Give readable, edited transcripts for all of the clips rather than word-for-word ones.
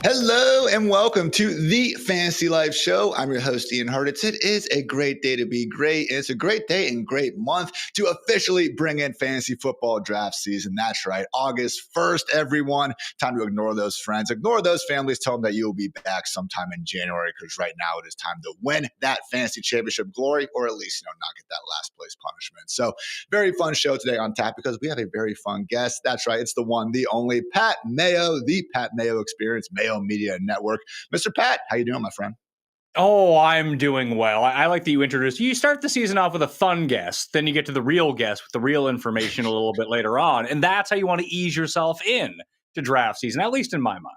Hello and welcome to the Fantasy Life Show. I'm your host, Ian Hartitz. It is a great day to be great. It's a great day and great month to officially bring in fantasy football draft season. That's right. August 1st, everyone. Time to ignore those friends. Ignore those families. Tell them that you'll be back sometime in January because right now it is time to win that fantasy championship glory or at least, not get that last place punishment. So very fun show today on tap because we have a very fun guest. That's right. It's the one, the only Pat Mayo, the Pat Mayo Experience, Mayo Media Network. Mr. Pat, how you doing, my friend? Oh, I'm doing well. I like that you introduced. You start the season off with a fun guest, then you get to the real guest with the real information a little bit later on, and that's how you want to ease yourself in to draft season, at least in my mind.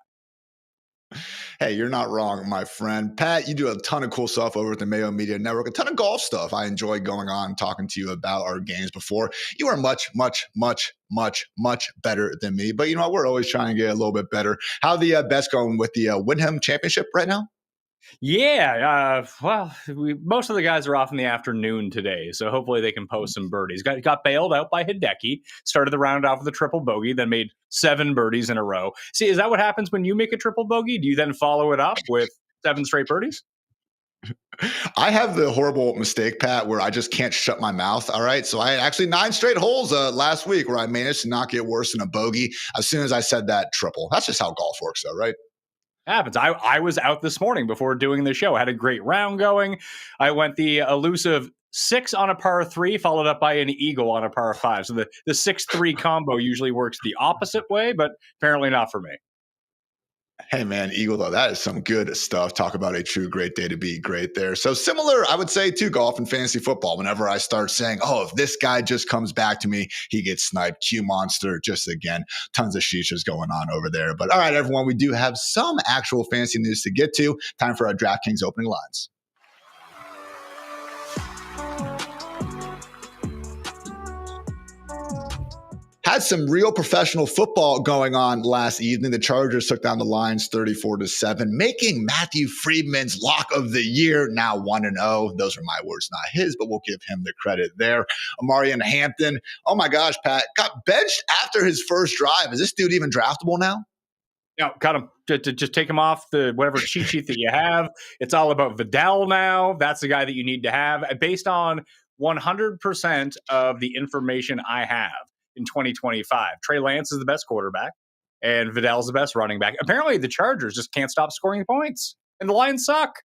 Hey, you're not wrong, my friend. Pat, you do a ton of cool stuff over at the Mayo Media Network, a ton of golf stuff. I enjoy going on and talking to you about our games before. You are much, much, much, much, much better than me. But you know what? We're always trying to get a little bit better. How the bets going with the Wyndham Championship right now? Yeah, most of the guys are off in the afternoon today, so hopefully they can post some birdies. Got bailed out by Hideki, started the round off with a triple bogey, then made 7 birdies in a row. See, is that what happens when you make a triple bogey? Do you then follow it up with 7 straight birdies? I have the horrible mistake, Pat, where I just can't shut my mouth. All right. So I had actually 9 straight holes last week where I managed to not get worse than a bogey as soon as I said that triple. That's just how golf works, though, right? Happens. I was out this morning before doing the show. I had a great round going. I went the elusive 6 on a par 3, followed up by an eagle on a par 5. So the 6-3 combo usually works the opposite way, but apparently not for me. Hey, man, Eagle, though, that is some good stuff. Talk about a true great day to be great there. So similar, I would say, to golf and fantasy football. Whenever I start saying, oh, if this guy just comes back to me, he gets sniped. Q Monster, just again, tons of shishas going on over there. But all right, everyone, we do have some actual fantasy news to get to. Time for our DraftKings opening lines. Had some real professional football going on last evening. The Chargers took down the Lions 34-7, making Matthew Friedman's lock of the year now 1-0. Those are my words, not his, but we'll give him the credit there. Amari and Hampton, oh my gosh, Pat, got benched after his first drive. Is this dude even draftable now? No, cut him. Just take him off the whatever cheat sheet that you have. It's all about Vidal now. That's the guy that you need to have. Based on 100% of the information I have in 2025, Trey Lance is the best quarterback, and Vidal's the best running back. Apparently, the Chargers just can't stop scoring points, and the Lions suck.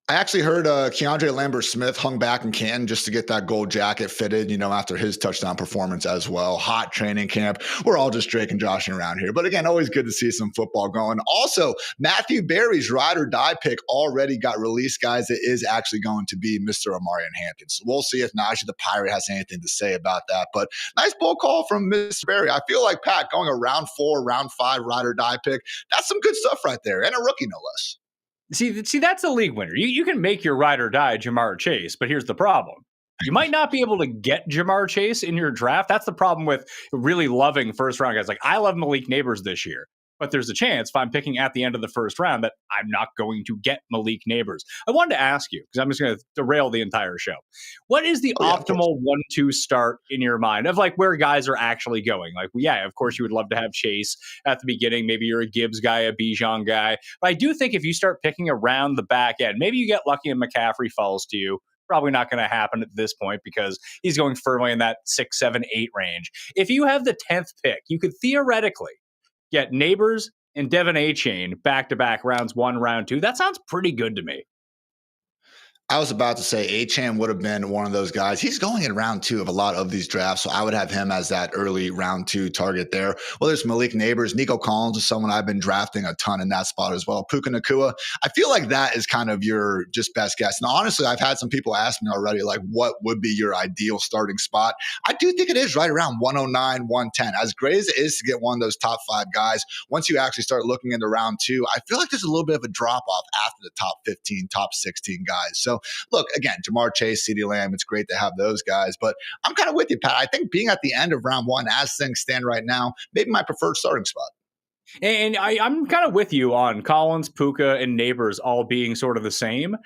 I actually heard Keandre Lambert-Smith hung back in Canton just to get that gold jacket fitted, after his touchdown performance as well. Hot training camp. We're all just Drake and joshing around here. But again, always good to see some football going. Also, Matthew Berry's ride or die pick already got released, guys. It is actually going to be Mr. Omarion Hampkins. So we'll see if Najee the Pirate has anything to say about that. But nice bold call from Mr. Berry. I feel like, Pat, going a round 4, round 5 ride or die pick, that's some good stuff right there. And a rookie, no less. See, that's a league winner. You can make your ride or die Jamar Chase, but here's the problem. You might not be able to get Jamar Chase in your draft. That's the problem with really loving first round guys. Like, I love Malik Neighbors this year, but there's a chance if I'm picking at the end of the first round that I'm not going to get Malik Neighbors. I wanted to ask you, because I'm just going to derail the entire show. What is the optimal 1-2 start in your mind of like where guys are actually going? Like, yeah, of course you would love to have Chase at the beginning. Maybe you're a Gibbs guy, a Bijan guy. But I do think if you start picking around the back end, maybe you get lucky and McCaffrey falls to you. Probably not going to happen at this point because he's going firmly in that 6, 7, 8 range. If you have the 10th pick, you could theoretically get Neighbors and Devin A-Chain back-to-back rounds 1, round 2. That sounds pretty good to me. I was about to say A-Chan would have been one of those guys. He's going in round 2 of a lot of these drafts, so I would have him as that early round 2 target there. Well, there's Malik Neighbors. Nico Collins is someone I've been drafting a ton in that spot as well. Puka Nacua. I feel like that is kind of your just best guess. Now, honestly, I've had some people ask me already, like, what would be your ideal starting spot? I do think it is right around 109, 110. As great as it is to get one of those top 5 guys, once you actually start looking into round 2, I feel like there's a little bit of a drop-off after the top 15, top 16 guys. So, look, again, Jamar Chase, CeeDee Lamb, it's great to have those guys, but I'm kind of with you, Pat. I think being at the end of round 1, as things stand right now, maybe my preferred starting spot. And I'm kind of with you on Collins, Puka, and Neighbors all being sort of the same.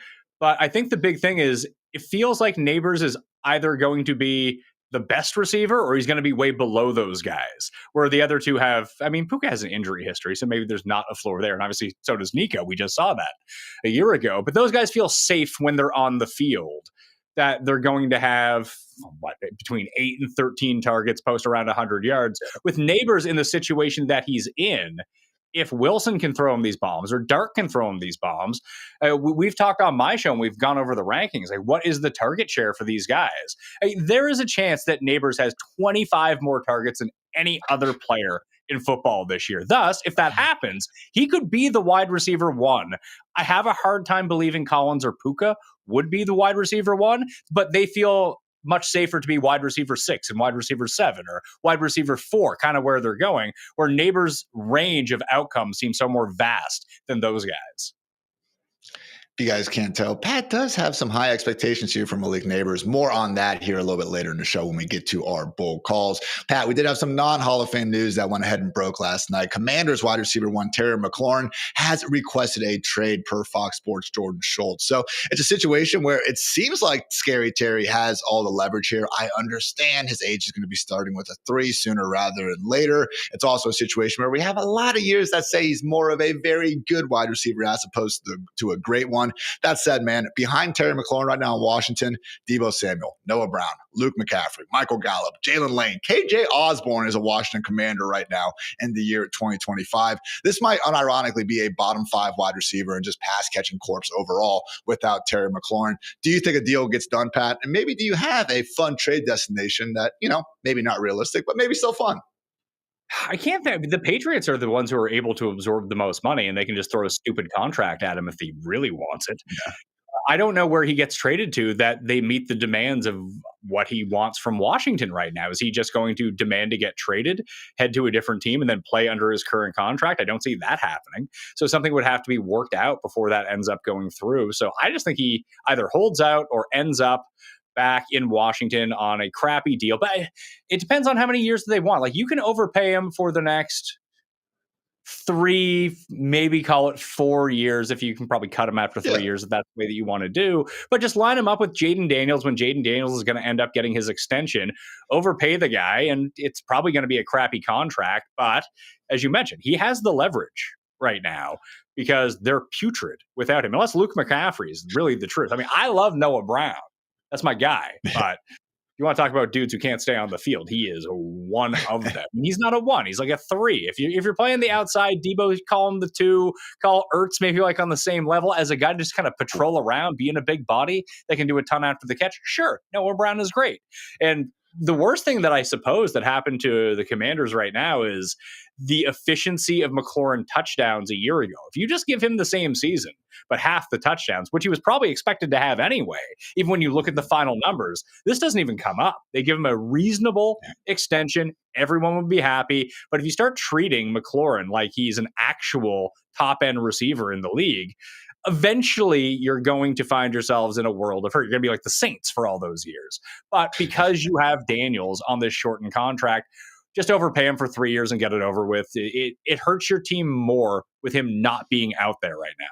But I think the big thing is it feels like Neighbors is either going to be the best receiver or he's going to be way below those guys, where the other two have, I mean, Puka has an injury history, so maybe there's not a floor there. And obviously so does Nico. We just saw that a year ago, but those guys feel safe when they're on the field, that they're going to have between 8 and 13 targets, post around 100 yards. With Neighbors in the situation that he's in, if Wilson can throw him these bombs or Dart can throw him these bombs, we've talked on my show and we've gone over the rankings. Like, what is the target share for these guys? There is a chance that Neighbors has 25 more targets than any other player in football this year. Thus, if that happens, he could be the wide receiver 1. I have a hard time believing Collins or Puka would be the wide receiver 1, but they feel much safer to be wide receiver 6 and wide receiver 7 or wide receiver 4, kind of where they're going, where Neighbors' range of outcomes seems so more vast than those guys. If you guys can't tell, Pat does have some high expectations here for Malik Neighbors. More on that here a little bit later in the show when we get to our bold calls. Pat, we did have some non-Hall of Fame news that went ahead and broke last night. Commanders wide receiver 1 Terry McLaurin has requested a trade per Fox Sports' Jordan Schultz. So it's a situation where it seems like Scary Terry has all the leverage here. I understand his age is going to be starting with a 3 sooner rather than later. It's also a situation where we have a lot of years that say he's more of a very good wide receiver as opposed to a great one. That said, man, behind Terry McLaurin right now in Washington, Deebo Samuel, Noah Brown, Luke McCaffrey, Michael Gallup, Jalen Lane, KJ Osborne is a Washington Commander right now in the year 2025. This might unironically be a bottom 5 wide receiver and just pass catching corpse overall without Terry McLaurin. Do you think a deal gets done, Pat? And maybe do you have a fun trade destination that, maybe not realistic, but maybe still fun? I can't think. The Patriots are the ones who are able to absorb the most money, and they can just throw a stupid contract at him if he really wants it. Yeah. I don't know where he gets traded to that they meet the demands of what he wants from Washington right now. Is he just going to demand to get traded, head to a different team, and then play under his current contract? I don't see that happening. So something would have to be worked out before that ends up going through. So I just think he either holds out or ends up back in Washington on a crappy deal. But it depends on how many years they want. Like, you can overpay him for the next 3, maybe call it 4 years, if you can probably cut him after 3 years, if that's the way that you want to do. But just line him up with Jaden Daniels when Jaden Daniels is going to end up getting his extension, overpay the guy, and it's probably going to be a crappy contract. But as you mentioned, he has the leverage right now because they're putrid without him, unless Luke McCaffrey is really the truth. I mean, I love Noah Brown. That's my guy, but You want to talk about dudes who can't stay on the field? He is one of them. He's not a one. He's like a three. If you're playing the outside, Debo, call him the two. Call Ertz maybe like on the same level as a guy to just kind of patrol around, being a big body that can do a ton after the catch. Sure, Noah Brown is great. And the worst thing that I suppose that happened to the Commanders right now is the efficiency of McLaurin touchdowns a year ago. If you just give him the same season, but half the touchdowns, which he was probably expected to have anyway, even when you look at the final numbers, this doesn't even come up. They give him a reasonable extension. Everyone would be happy. But if you start treating McLaurin like he's an actual top-end receiver in the league, eventually you're going to find yourselves in a world of hurt. You're going to be like the Saints for all those years. But because you have Daniels on this shortened contract, just overpay him for 3 years and get it over with. It hurts your team more with him not being out there right now.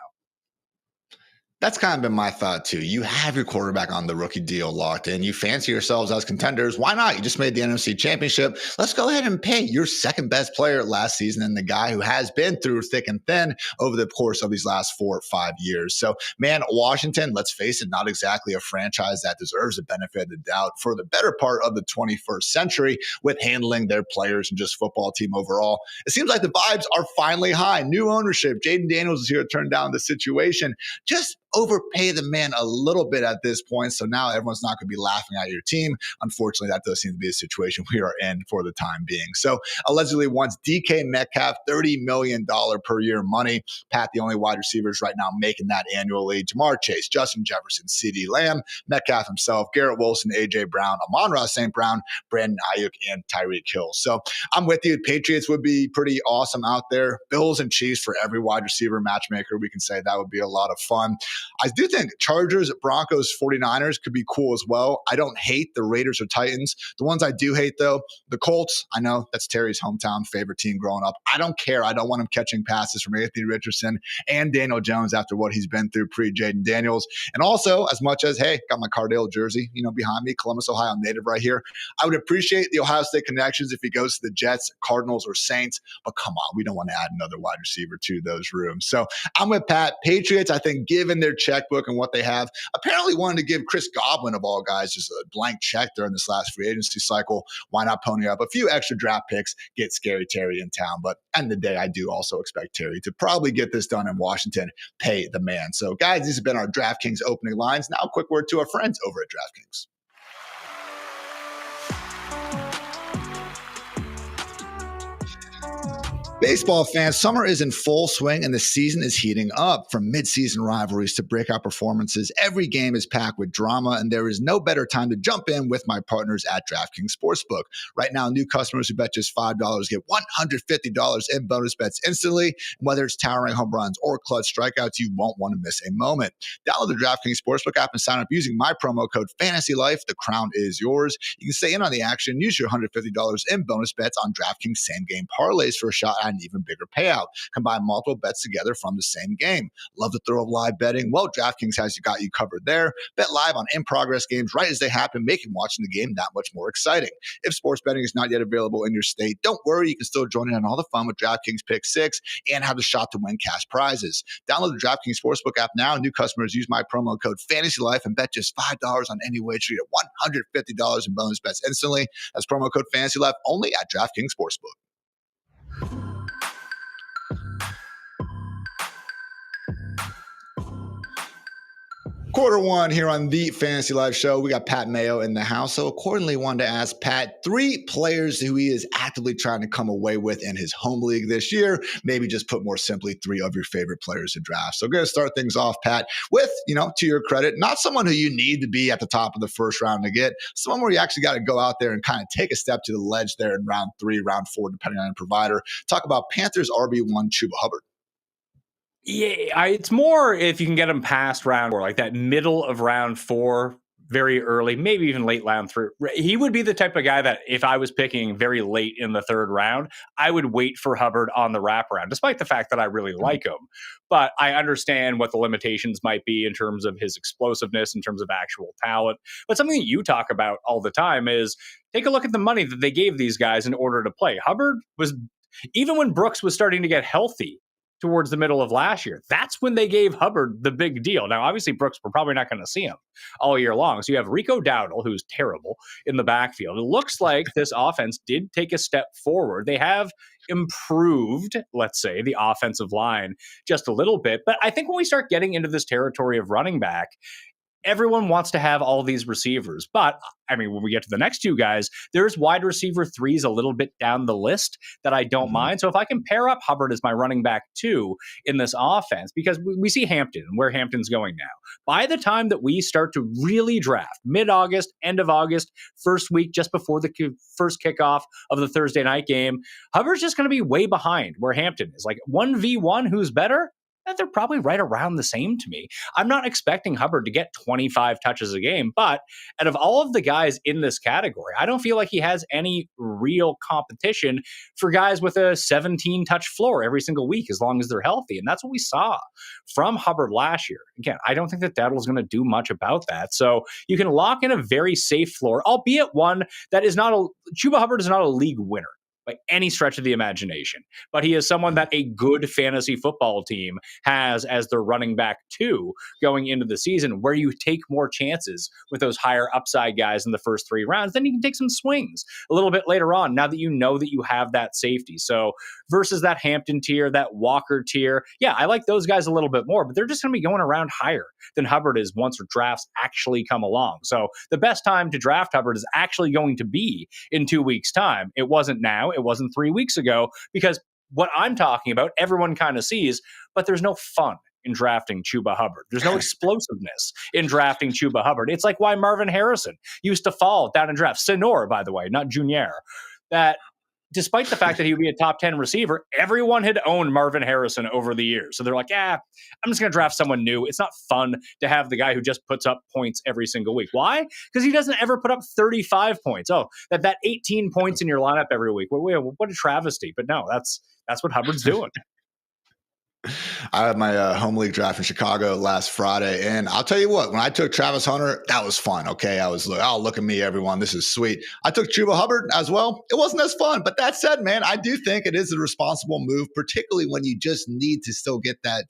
That's kind of been my thought too. You have your quarterback on the rookie deal locked in. You fancy yourselves as contenders. Why not? You just made the NFC Championship. Let's go ahead and pay your second best player last season and the guy who has been through thick and thin over the course of these last 4 or 5 years. So, man, Washington, let's face it, not exactly a franchise that deserves the benefit of the doubt for the better part of the 21st century with handling their players and just football team overall. It seems like the vibes are finally high. New ownership. Jaden Daniels is here to turn down the situation. Just overpay the man a little bit at this point. So now everyone's not going to be laughing at your team. Unfortunately, that does seem to be a situation we are in for the time being. So allegedly wants DK Metcalf $30 million per year money. Pat, the only wide receivers right now making that annually. Jamar Chase, Justin Jefferson, CeeDee Lamb, Metcalf himself, Garrett Wilson, AJ Brown, Amon-Ra St. Brown, Brandon Ayuk, and Tyreek Hill. So I'm with you. Patriots would be pretty awesome out there. Bills and Chiefs for every wide receiver matchmaker. We can say that would be a lot of fun. I do think Chargers, Broncos, 49ers could be cool as well. I don't hate the Raiders or Titans. The ones I do hate, though, the Colts. I know that's Terry's hometown favorite team growing up. I don't care. I don't want him catching passes from Anthony Richardson and Daniel Jones after what he's been through pre-Jaden Daniels. And also, as much as, hey, got my Cardale jersey, behind me, Columbus, Ohio native right here. I would appreciate the Ohio State connections if he goes to the Jets, Cardinals, or Saints. But come on, we don't want to add another wide receiver to those rooms. So I'm with Pat. Patriots, I think, given their checkbook and what they have, apparently wanted to give Chris Godwin, of all guys, just a blank check during this last free agency cycle. Why not pony up a few extra draft picks, get Scary Terry in town? But end of the day, I do also expect Terry to probably get this done in Washington, pay the man. So guys, these have been our DraftKings opening lines. Now a quick word to our friends over at DraftKings. Baseball fans, summer is in full swing and the season is heating up. From mid-season rivalries to breakout performances, every game is packed with drama, and there is no better time to jump in with my partners at DraftKings Sportsbook. Right now, new customers who bet just $5 get $150 in bonus bets instantly. Whether it's towering home runs or clutch strikeouts, you won't want to miss a moment. Download the DraftKings Sportsbook app and sign up using my promo code FANTASYLIFE. The crown is yours. You can stay in on the action. Use your $150 in bonus bets on DraftKings same-game parlays for a shot at an even bigger payout. Combine multiple bets together from the same game. Love the thrill of live betting? Well, DraftKings has got you covered there. Bet live on in-progress games right as they happen, making watching the game that much more exciting. If sports betting is not yet available in your state, don't worry. You can still join in on all the fun with DraftKings Pick 6 and have the shot to win cash prizes. Download the DraftKings Sportsbook app now. New customers use my promo code FANTASYLIFE and bet just $5 on any wager. You get $150 in bonus bets instantly. That's promo code FANTASYLIFE only at DraftKings Sportsbook. Quarter one here on the Fantasy Life Show. We got Pat Mayo in the house. So accordingly, wanted to ask Pat 3 players who he is actively trying to come away with in his home league this year. Maybe just put more simply 3 of your favorite players to draft. So we're going to start things off, Pat, with, to your credit, not someone who you need to be at the top of the first round to get, someone where you actually got to go out there and kind of take a step to the ledge there in round 3, round 4, depending on your provider. Talk about Panthers RB1 Chuba Hubbard. Yeah, it's more if you can get him past round 4, like that middle of round 4, very early, maybe even late round 3. He would be the type of guy that if I was picking very late in the 3rd round, I would wait for Hubbard on the wraparound, despite the fact that I really like him. But I understand what the limitations might be in terms of his explosiveness, in terms of actual talent. But something that you talk about all the time is take a look at the money that they gave these guys in order to play. Hubbard was, even when Brooks was starting to get healthy, towards the middle of last year. That's when they gave Hubbard the big deal. Now, obviously, Brooks, we're probably not going to see him all year long. So you have Rico Dowdle, who's terrible in the backfield. It looks like this offense did take a step forward. They have improved, let's say, the offensive line just a little bit. But I think when we start getting into this territory of running back, everyone wants to have all these receivers. But I mean, when we get to the next two guys, there's wide receiver threes a little bit down the list that I don't mind. So if I can pair up Hubbard as my running back 2 in this offense, because we see Hampton and where Hampton's going now. By the time that we start to really draft, mid-August, end of August, first week, just before the first kickoff of the Thursday night game, Hubbard's just going to be way behind where Hampton is. Like 1v1, who's better? They're probably right around the same to me. I'm not expecting Hubbard to get 25 touches a game, but out of all of the guys in this category, I don't feel like he has any real competition for guys with a 17-touch floor every single week as long as they're healthy. And that's what we saw from Hubbard last year. Again, I don't think that Dowdle's going to do much about that. So you can lock in a very safe floor, albeit one that is not a – Chuba Hubbard is not a league winner by any stretch of the imagination. But he is someone that a good fantasy football team has as their running back 2 going into the season, where you take more chances with those higher upside guys in the first 3 rounds. Then you can take some swings a little bit later on, now that you know that you have that safety. So versus that Hampton tier, that Walker tier, yeah, I like those guys a little bit more, but they're just going to be going around higher than Hubbard is once drafts actually come along. So the best time to draft Hubbard is actually going to be in 2 weeks' time. It wasn't now. It wasn't 3 weeks ago, because what I'm talking about, everyone kind of sees, but there's no fun in drafting Chuba Hubbard. There's no explosiveness in drafting Chuba Hubbard. It's like why Marvin Harrison used to fall down in drafts. Senor, by the way, not Junior. That despite the fact that he would be a top 10 receiver, everyone had owned Marvin Harrison over the years. So they're like, I'm just going to draft someone new. It's not fun to have the guy who just puts up points every single week. Why? Because he doesn't ever put up 35 points. Oh, that 18 points in your lineup every week. What a travesty. But no, that's what Hubbard's doing. I had my home league draft in Chicago last Friday, and I'll tell you what, when I took Travis Hunter, that was fun. Okay, I was like, oh, look at me, everyone, this is sweet. I took Chuba Hubbard as well. It wasn't as fun, but that said, man, I do think it is a responsible move, particularly when you just need to still get that,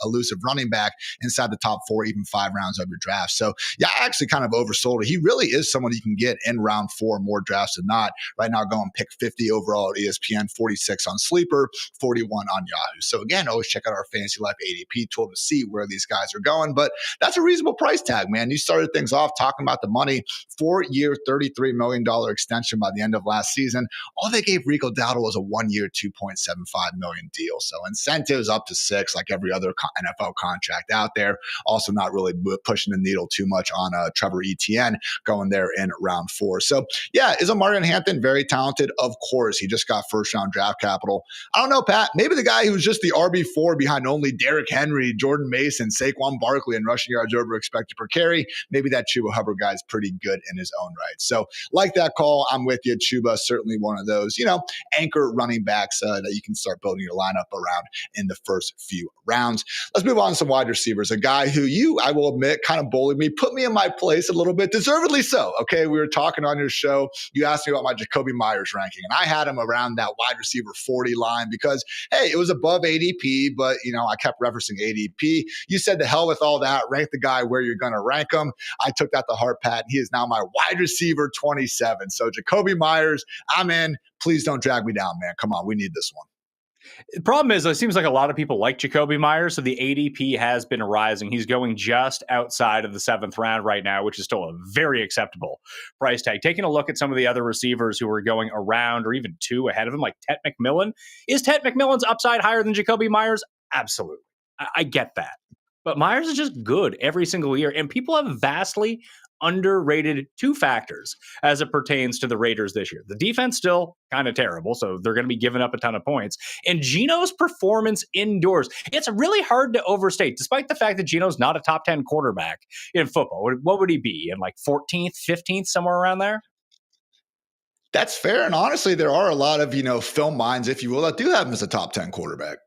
elusive running back inside the top 4, even 5 rounds of your draft. So yeah, I actually kind of oversold it. He really is someone you can get in round 4 more drafts than not. Right now, going pick 50 overall at ESPN, 46 on Sleeper, 41 on Yahoo. So again, always check out our Fantasy Life ADP tool to see where these guys are going. But that's a reasonable price tag, man. You started things off talking about the money. 4-year, $33 million extension by the end of last season. All they gave Rico Dowdle was a 1-year, $2.75 million deal. So incentives up to 6, like every other NFL contract out there. Also not really pushing the needle too much on Trevor Etienne going there in round 4. So yeah, is Marvin Hampton very talented? Of course. He just got first round draft capital. I don't know, Pat. Maybe the guy who's just the RB4 behind only Derrick Henry, Jordan Mason, Saquon Barkley, and rushing yards over expected per carry. Maybe that Chuba Hubbard guy is pretty good in his own right. So like that call, I'm with you. Chuba, certainly one of those, anchor running backs that you can start building your lineup around in the first few rounds. Let's move on to some wide receivers. A guy who I will admit, kind of bullied me, put me in my place a little bit, deservedly so. Okay, we were talking on your show. You asked me about my Jacoby Myers ranking, and I had him around that wide receiver 40 line because, hey, it was above ADP, but, I kept referencing ADP. You said to hell with all that, rank the guy where you're going to rank him. I took that to heart, Pat, and he is now my wide receiver 27. So Jacoby Myers, I'm in. Please don't drag me down, man. Come on, we need this one. The problem is, it seems like a lot of people like Jacoby Myers, so the ADP has been rising. He's going just outside of the 7th round right now, which is still a very acceptable price tag. Taking a look at some of the other receivers who are going around or even 2 ahead of him, like Ted McMillan. Is Ted McMillan's upside higher than Jacoby Myers? Absolutely. I get that. But Myers is just good every single year, and people have vastly underrated 2 factors as it pertains to the Raiders this year. The defense still kind of terrible, so they're going to be giving up a ton of points. And Geno's performance indoors. It's really hard to overstate, despite the fact that Geno's not a top 10 quarterback in football. What would he be? In like 14th, 15th, somewhere around there? That's fair. And honestly, there are a lot of, film minds, if you will, that do have him as a top 10 quarterback.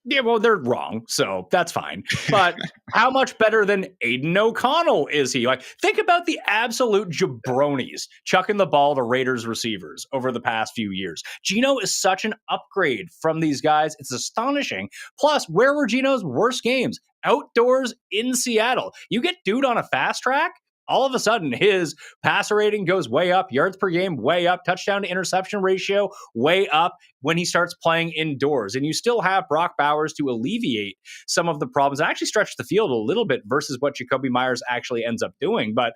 Yeah, well, they're wrong, so that's fine. But how much better than Aiden O'Connell is he? Like, think about the absolute jabronis chucking the ball to Raiders receivers over the past few years. Geno is such an upgrade from these guys. It's astonishing. Plus, where were Geno's worst games? Outdoors in Seattle. You get dude on a fast track, all of a sudden his passer rating goes way up, yards per game way up, touchdown to interception ratio way up when he starts playing indoors. And you still have Brock Bowers to alleviate some of the problems and actually stretch the field a little bit versus what Jakobi Meyers actually ends up doing. But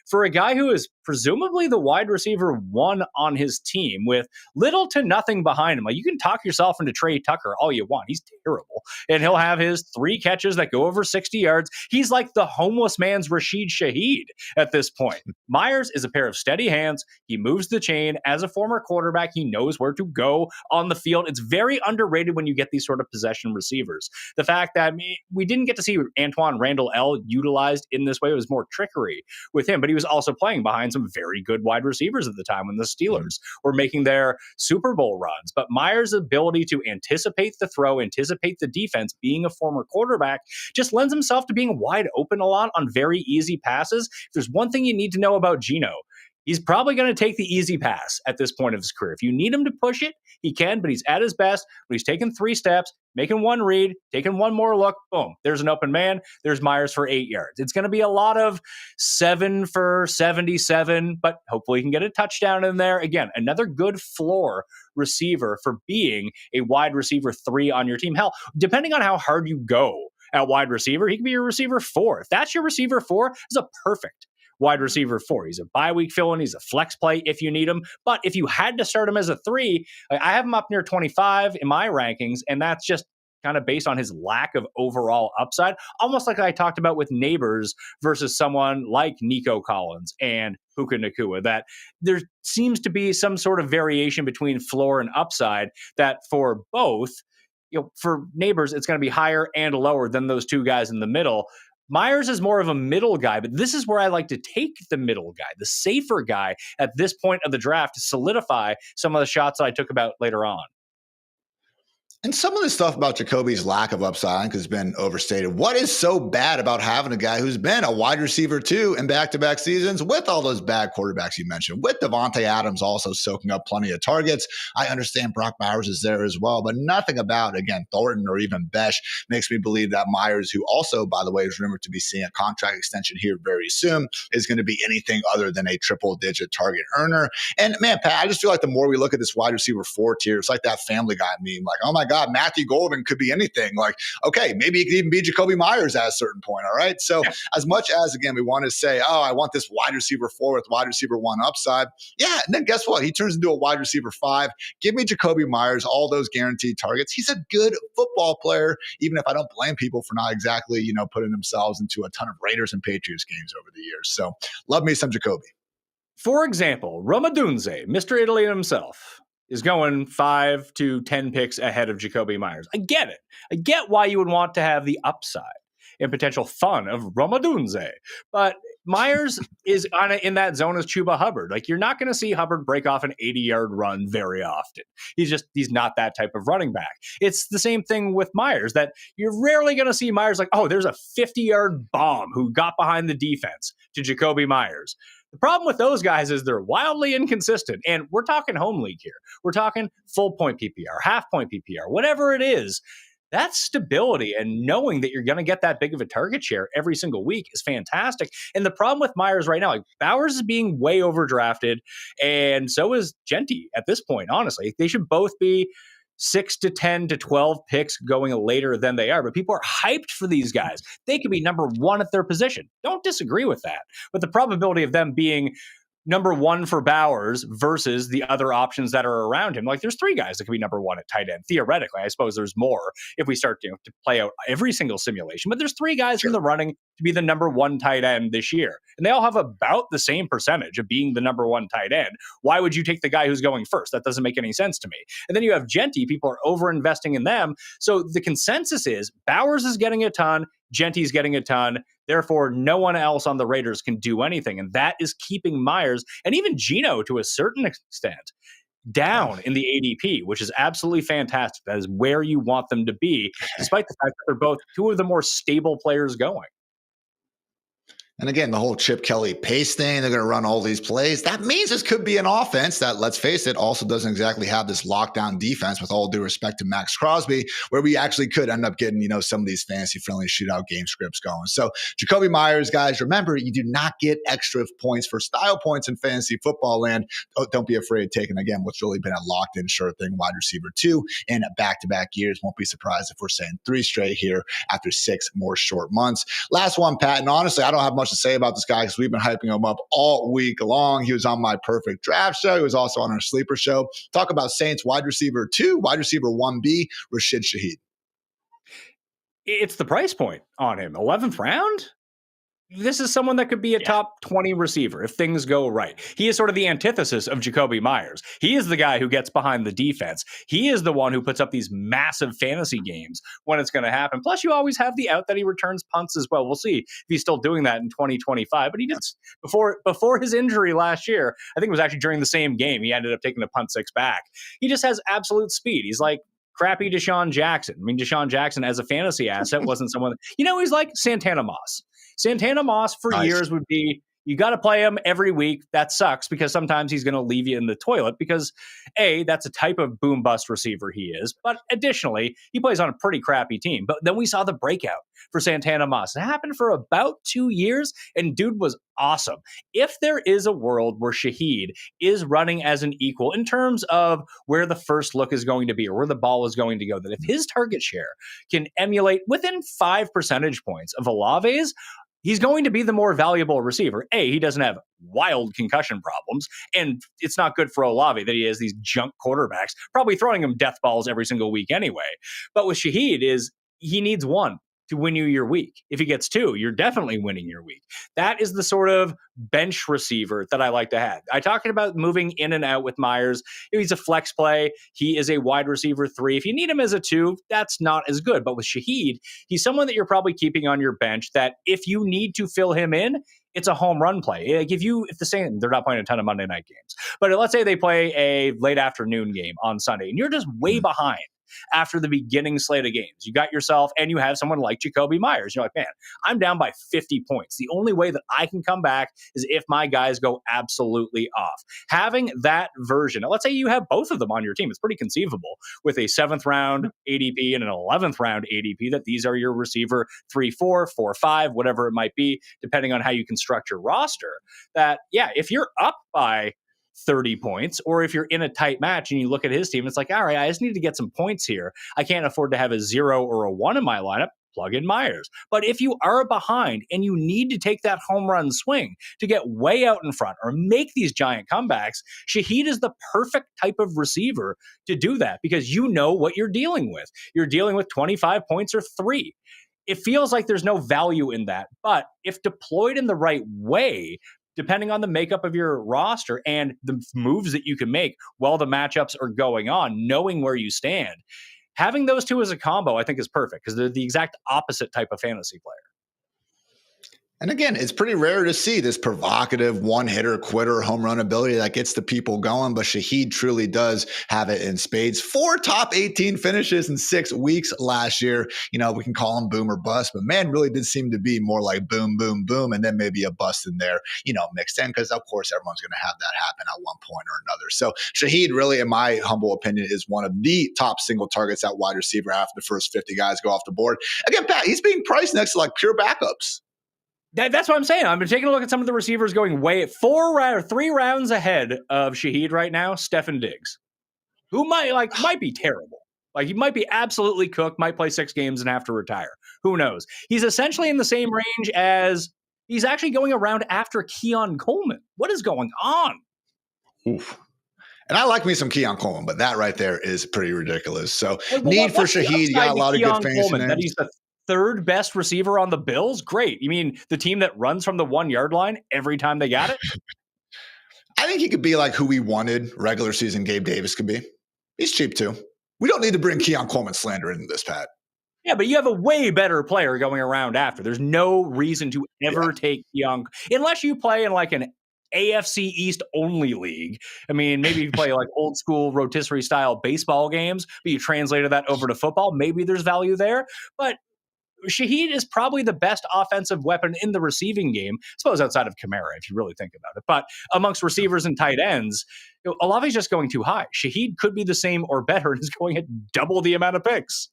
for a guy who is presumably the wide receiver one on his team with little to nothing behind him, like you can talk yourself into Trey Tucker all you want. He's terrible. And he'll have his 3 catches that go over 60 yards. He's like the homeless man's Rashid Shaheed at this point. Meyers is a pair of steady hands. He moves the chain. As a former quarterback, he knows where to go on the field. It's very underrated when you get these sort of possession receivers. The fact that we didn't get to see Antoine Randall L utilized in this way, it was more trickery with him, but he was also playing behind some very good wide receivers at the time when the Steelers were making their Super Bowl runs. But Meyers' ability to anticipate the throw, anticipate the defense, being a former quarterback, just lends himself to being wide open a lot on very easy passes. If there's one thing you need to know about Geno, he's probably going to take the easy pass at this point of his career. If you need him to push it, he can, but he's at his best when he's taking 3 steps, making 1 read, taking 1 more look, boom, there's an open man, there's Meyers for 8 yards. It's going to be a lot of 7 for 77, but hopefully he can get a touchdown in there. Again, another good floor receiver for being a wide receiver 3 on your team. Hell, depending on how hard you go at wide receiver, he can be your receiver 4. If that's your receiver 4, it's a perfect wide receiver 4. He's a bye week fill-in. He's a flex play if you need him. But if you had to start him as a 3, I have him up near 25 in my rankings, and that's just kind of based on his lack of overall upside, almost like I talked about with Neighbors versus someone like Nico Collins and Puka Nacua, that there seems to be some sort of variation between floor and upside that for both, for Neighbors, it's going to be higher and lower than those 2 guys in the middle. Meyers is more of a middle guy, but this is where I like to take the middle guy, the safer guy at this point of the draft to solidify some of the shots that I took about later on. And some of the stuff about Jacoby's lack of upside has been overstated. What is so bad about having a guy who's been a wide receiver 2 in back-to-back seasons with all those bad quarterbacks you mentioned, with Devontae Adams also soaking up plenty of targets? I understand Brock Bowers is there as well, but nothing about, again, Thornton or even Besh makes me believe that Meyers, who also, by the way, is rumored to be seeing a contract extension here very soon, is going to be anything other than a triple-digit target earner. And man, Pat, I just feel like the more we look at this wide receiver 4 tier, it's like that Family Guy meme, like, oh my God, Matthew Golden could be anything. Like, okay, maybe he could even be Jakobi Meyers at a certain point. All right. So as much as, again, we want to say, oh, I want this wide receiver 4 with wide receiver 1 upside. Yeah. And then guess what? He turns into a wide receiver 5. Give me Jakobi Meyers, all those guaranteed targets. He's a good football player, even if I don't blame people for not exactly, putting themselves into a ton of Raiders and Patriots games over the years. So love me some Jakobi. For example, Romadunze, Mr. Italy himself, is going 5 to 10 picks ahead of Jakobi Meyers. I get it. I get why you would want to have the upside and potential fun of Romadunze. But Meyers is in that zone as Chuba Hubbard. Like, you're not going to see Hubbard break off an 80-yard run very often. He's not that type of running back. It's the same thing with Meyers, that you're rarely going to see Meyers like, oh, there's a 50-yard bomb who got behind the defense to Jakobi Meyers. The problem with those guys is they're wildly inconsistent. And we're talking home league here. We're talking full point PPR, half point PPR, whatever it is. That stability and knowing that you're going to get that big of a target share every single week is fantastic. And the problem with Meyers right now, like, Bowers is being way overdrafted, and so is Genty at this point, honestly. They should both be 6 to 10 to 12 picks going later than they are. But people are hyped for these guys. They could be number 1 at their position. Don't disagree with that. But the probability of them being number 1 for Bowers versus the other options that are around him. Like, there's 3 guys that could be number 1 at tight end. Theoretically, I suppose there's more if we start to play out every single simulation. But there's 3 guys in the running to be the number 1 tight end this year. And they all have about the same percentage of being the number 1 tight end. Why would you take the guy who's going first? That doesn't make any sense to me. And then you have Genty. People are over-investing in them. So the consensus is Bowers is getting a ton. Genty's getting a ton. Therefore, no one else on the Raiders can do anything. And that is keeping Meyers and even Geno to a certain extent down in the ADP, which is absolutely fantastic. That is where you want them to be, despite the fact that they're both two of the more stable players going. And again, the whole Chip Kelly pace thing, they're going to run all these plays. That means this could be an offense that, let's face it, also doesn't exactly have this lockdown defense, with all due respect to Max Crosby, where we actually could end up getting, some of these fantasy-friendly shootout game scripts going. So Jakobi Meyers, guys, remember, you do not get extra points for style points in fantasy football land. Don't be afraid of taking, again, what's really been a locked-in sure thing, wide receiver 2 in back-to-back years. Won't be surprised if we're saying 3 straight here after 6 more short months. Last one, Pat, and honestly, I don't have much to say about this guy because we've been hyping him up all week long. He was on my perfect draft show. He was also on our sleeper show. Talk about Saints wide receiver 2, wide receiver 1B, Rashid Shaheed. It's the price point on him. 11th round? This is someone that could be a top 20 receiver if things go right. He is sort of the antithesis of Jakobi Meyers. He is the guy who gets behind the defense. He is the one who puts up these massive fantasy games when it's going to happen. Plus, you always have the out that he returns punts as well. We'll see if he's still doing that in 2025. But he did before his injury last year. I think it was actually during the same game. He ended up taking a punt 6 back. He just has absolute speed. He's like crappy Deshaun Jackson. I mean, Deshaun Jackson as a fantasy asset wasn't someone, he's like Santana Moss. Santana Moss for years would be, you got to play him every week. That sucks because sometimes he's going to leave you in the toilet because A, that's a type of boom bust receiver he is. But additionally, he plays on a pretty crappy team. But then we saw the breakout for Santana Moss. It happened for about 2 years and dude was awesome. If there is a world where Shaheed is running as an equal in terms of where the first look is going to be or where the ball is going to go, that if his target share can emulate within 5 percentage points of Olave's, he's going to be the more valuable receiver. A, he doesn't have wild concussion problems, and it's not good for Olave that he has these junk quarterbacks, probably throwing him death balls every single week anyway. But with Shaheed he needs 1 to win you your week. If he gets 2, you're definitely winning your week. That is the sort of bench receiver that I like to have. I talked about moving in and out with Meyers. He's a flex play. He is a wide receiver 3. If you need him as a 2, that's not as good. But with Shaheed, he's someone that you're probably keeping on your bench that if you need to fill him in, it's a home run play. Like if the Saints, they're not playing a ton of Monday night games, but let's say they play a late afternoon game on Sunday and you're just way behind after the beginning slate of games. You got yourself, and you have someone like Jakobi Meyers. You're like, man, I'm down by 50 points. The only way that I can come back is if my guys go absolutely off. Having that version, let's say you have both of them on your team, it's pretty conceivable with a 7th round ADP and an 11th round ADP that these are your receiver 3, 4, 4, 5, whatever it might be, depending on how you construct your roster. That, if you're up by 30 points, or if you're in a tight match and you look at his team, it's like, all right, I just need to get some points here. I can't afford to have a 0 or a 1 in my lineup. Plug in Meyers. But if you are behind and you need to take that home run swing to get way out in front or make these giant comebacks, Shaheed is the perfect type of receiver to do that because you know what you're dealing with. You're dealing with 25 points or 3. It feels like there's no value in that. But if deployed in the right way, depending on the makeup of your roster and the moves that you can make while the matchups are going on, knowing where you stand, having those two as a combo, I think, is perfect because they're the exact opposite type of fantasy player. And again, it's pretty rare to see this provocative one-hitter quitter home run ability that gets the people going, but Shaheed truly does have it in spades. 4 top 18 finishes in 6 weeks last year. We can call him boom or bust, but man, really did seem to be more like boom, boom, boom, and then maybe a bust in there, mixed in, because of course everyone's going to have that happen at one point or another. So Shaheed really, in my humble opinion, is one of the top single targets at wide receiver after the first 50 guys go off the board. Again, Pat, he's being priced next to like pure backups. That's what I'm saying. I've been taking a look at some of the receivers going way 3 rounds ahead of Shaheed right now. Stefan Diggs, who might be terrible. Like he might be absolutely cooked, might play 6 games and have to retire. Who knows? He's essentially in the same range as he's actually going around after Keon Coleman. What is going on? Oof. And I like me some Keon Coleman, but that right there is pretty ridiculous. So need for Shaheed, you got a lot of good fantasy names. That he's the 3rd best receiver on the Bills? Great. You mean the team that runs from the 1-yard line every time they got it? I think he could be like who we wanted regular season Gabe Davis could be. He's cheap too. We don't need to bring Keon Coleman slander into this, Pat. Yeah, but you have a way better player going around after. There's no reason to ever take Keon, unless you play in like an AFC East only league. I mean, maybe you play like old school rotisserie style baseball games, but you translated that over to football. Maybe there's value there. But Shaheed is probably the best offensive weapon in the receiving game, I suppose outside of Kamara, if you really think about it. But amongst receivers and tight ends, Olave's just going too high. Shaheed could be the same or better and is going at double the amount of picks.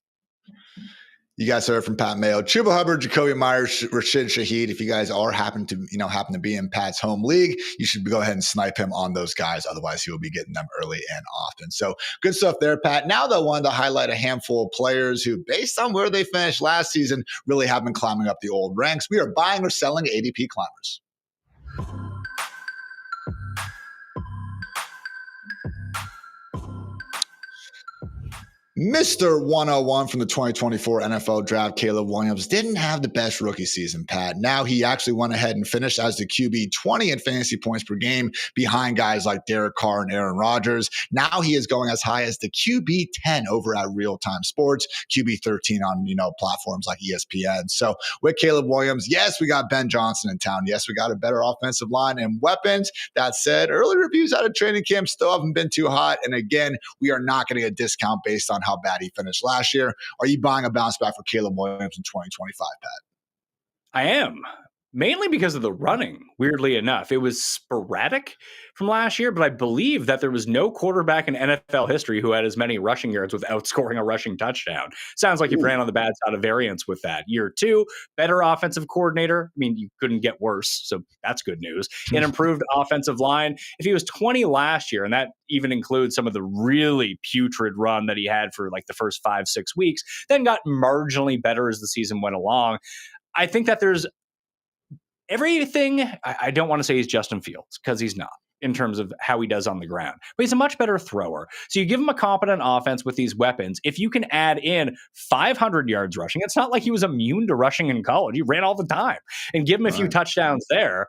You guys heard from Pat Mayo, Chuba Hubbard, Jacoby Myers, Rashid Shaheed. If you guys are happen to be in Pat's home league, you should go ahead and snipe him on those guys. Otherwise, he will be getting them early and often. So good stuff there, Pat. Now, though, I wanted to highlight a handful of players who, based on where they finished last season, really have been climbing up the old ranks. We are buying or selling ADP climbers. Mr. 101 from the 2024 NFL Draft, Caleb Williams, didn't have the best rookie season, Pat. Now he actually went ahead and finished as the QB 20 in fantasy points per game behind guys like Derek Carr and Aaron Rodgers. Now he is going as high as the QB 10 over at Real Time Sports, QB 13 on, platforms like ESPN. So with Caleb Williams, yes, we got Ben Johnson in town. Yes, we got a better offensive line and weapons. That said, early reviews out of training camp still haven't been too hot. And again, we are not getting a discount based on how bad he finished last year. Are you buying a bounce back for Caleb Williams in 2025, Pat? I am. Mainly because of the running, weirdly enough. It was sporadic from last year, but I believe that there was no quarterback in NFL history who had as many rushing yards without scoring a rushing touchdown. Sounds like you ran on the bad side of variance with that. Year two, better offensive coordinator. I mean, you couldn't get worse, so that's good news. An improved offensive line. If he was 20 last year, and that even includes some of the really putrid run that he had for like the first 5-6 weeks, then got marginally better as the season went along. I think that there's everything. I don't want to say he's Justin Fields because he's not in terms of how he does on the ground, but he's a much better thrower. So you give him a competent offense with these weapons. If you can add in 500 yards rushing, it's not like he was immune to rushing in college. He ran all the time, and give him a few touchdowns there.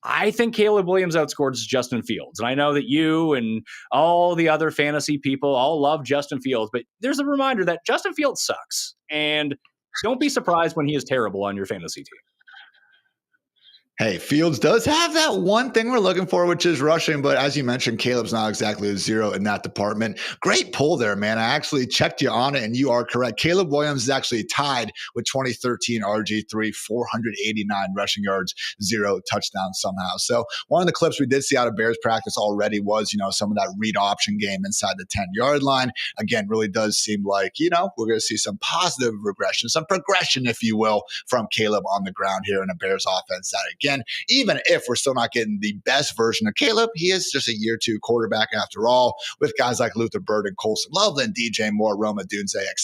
I think Caleb Williams outscores Justin Fields. And I know that you and all the other fantasy people all love Justin Fields, but there's a reminder that Justin Fields sucks. And don't be surprised when he is terrible on your fantasy team. Hey, Fields does have that one thing we're looking for, which is rushing. But as you mentioned, Caleb's not exactly a zero in that department. Great pull there, man. I actually checked you on it, and you are correct. Caleb Williams is actually tied with 2013 RG3, 489 rushing yards, 0 touchdowns somehow. So one of the clips we did see out of Bears practice already was, some of that read option game inside the 10-yard line. Again, really does seem like, we're going to see some positive regression, some progression, if you will, from Caleb on the ground here in a Bears offense that, again, even if we're still not getting the best version of Caleb, he is just a year two quarterback after all, with guys like Luther Bird and Colson Loveland, DJ Moore, Roma Dunze, et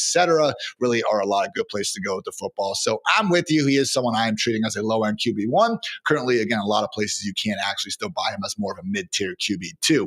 cetera, really are a lot of good places to go with the football. So I'm with you. He is someone I am treating as a low-end QB1. Currently, again, a lot of places you can actually still buy him as more of a mid-tier QB2.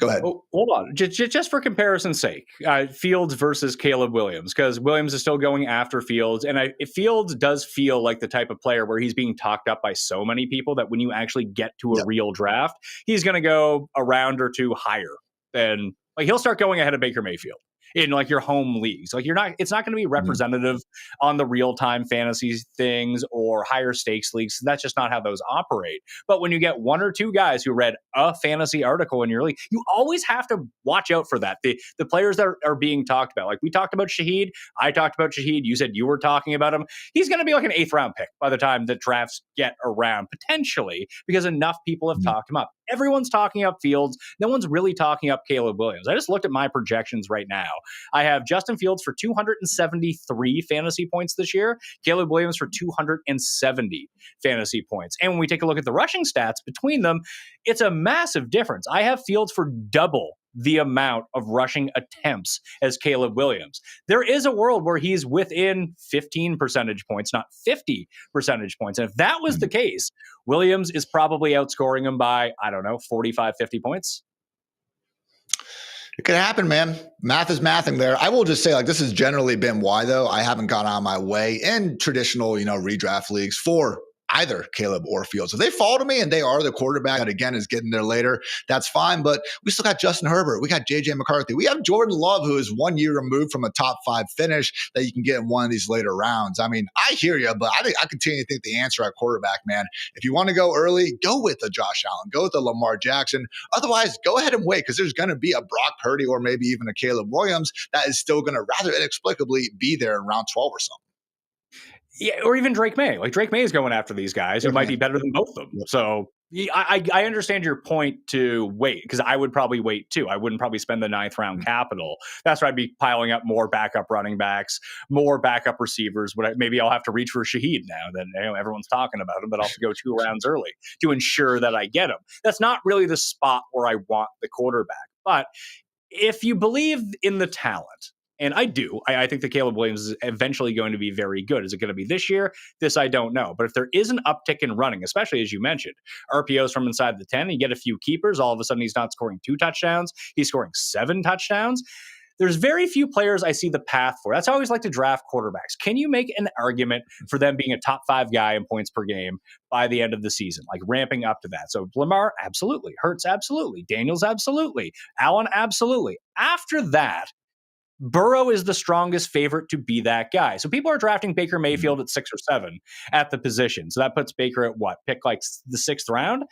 Go ahead. Oh, hold on. Just for comparison's sake, Fields versus Caleb Williams, because Williams is still going after Fields. And Fields does feel like the type of player where he's being talked up by so many people that when you actually get to a real draft, he's going to go a round or two higher than, he'll start going ahead of Baker Mayfield in your home leagues. It's not going to be representative on the real-time fantasy things or higher stakes leagues. That's just not how those operate. But when you get one or two guys who read a fantasy article in your league, you always have to watch out for that. The players that are being talked about, we talked about Shaheed. I talked about Shaheed. You said you were talking about him. He's going to be like an 8th round pick by the time the drafts get around, potentially, because enough people have talked him up. Everyone's talking up Fields. No one's really talking up Caleb Williams. I just looked at my projections right now. I have Justin Fields for 273 fantasy points this year, Caleb Williams for 270 fantasy points. And when we take a look at the rushing stats between them, it's a massive difference. I have Fields for double the amount of rushing attempts as Caleb Williams. There is a world where he's within 15 percentage points, not 50 percentage points. And if that was the case, Williams is probably outscoring him by, 45, 50 points. It could happen, man. Math is mathing there. I will just say, this has generally been why, though, I haven't gone out of my way in traditional, redraft leagues for either Caleb or Fields. If they fall to me and they are the quarterback that, again, is getting there later, that's fine. But we still got Justin Herbert. We got J.J. McCarthy. We have Jordan Love, who is 1 year removed from a top 5 finish that you can get in one of these later rounds. I mean, I hear you, but I continue to think the answer at quarterback, man, if you want to go early, go with a Josh Allen, go with a Lamar Jackson. Otherwise, go ahead and wait, because there's going to be a Brock Purdy or maybe even a Caleb Williams that is still going to rather inexplicably be there in round 12 or something. Yeah, or even Drake May. Like, Drake May is going after these guys who might be better than both of them. So I understand your point to wait, because I would probably wait too. I wouldn't probably spend the 9th round capital. That's why I'd be piling up more backup running backs, more backup receivers. Maybe I'll have to reach for Shaheed now that everyone's talking about him, but I'll have to go 2 rounds early to ensure that I get him. That's not really the spot where I want the quarterback. But if you believe in the talent, and I do. I think that Caleb Williams is eventually going to be very good. Is it going to be this year? This I don't know. But if there is an uptick in running, especially as you mentioned, RPOs from inside the 10, you get a few keepers, all of a sudden he's not scoring 2 touchdowns. He's scoring 7 touchdowns. There's very few players I see the path for. That's how I always like to draft quarterbacks. Can you make an argument for them being a top 5 guy in points per game by the end of the season, like ramping up to that? So Lamar, absolutely. Hurts, absolutely. Daniels, absolutely. Allen, absolutely. After that, Burrow is the strongest favorite to be that guy. So people are drafting Baker Mayfield at 6 or 7 at the position. So that puts Baker at what? Pick like the 6th round?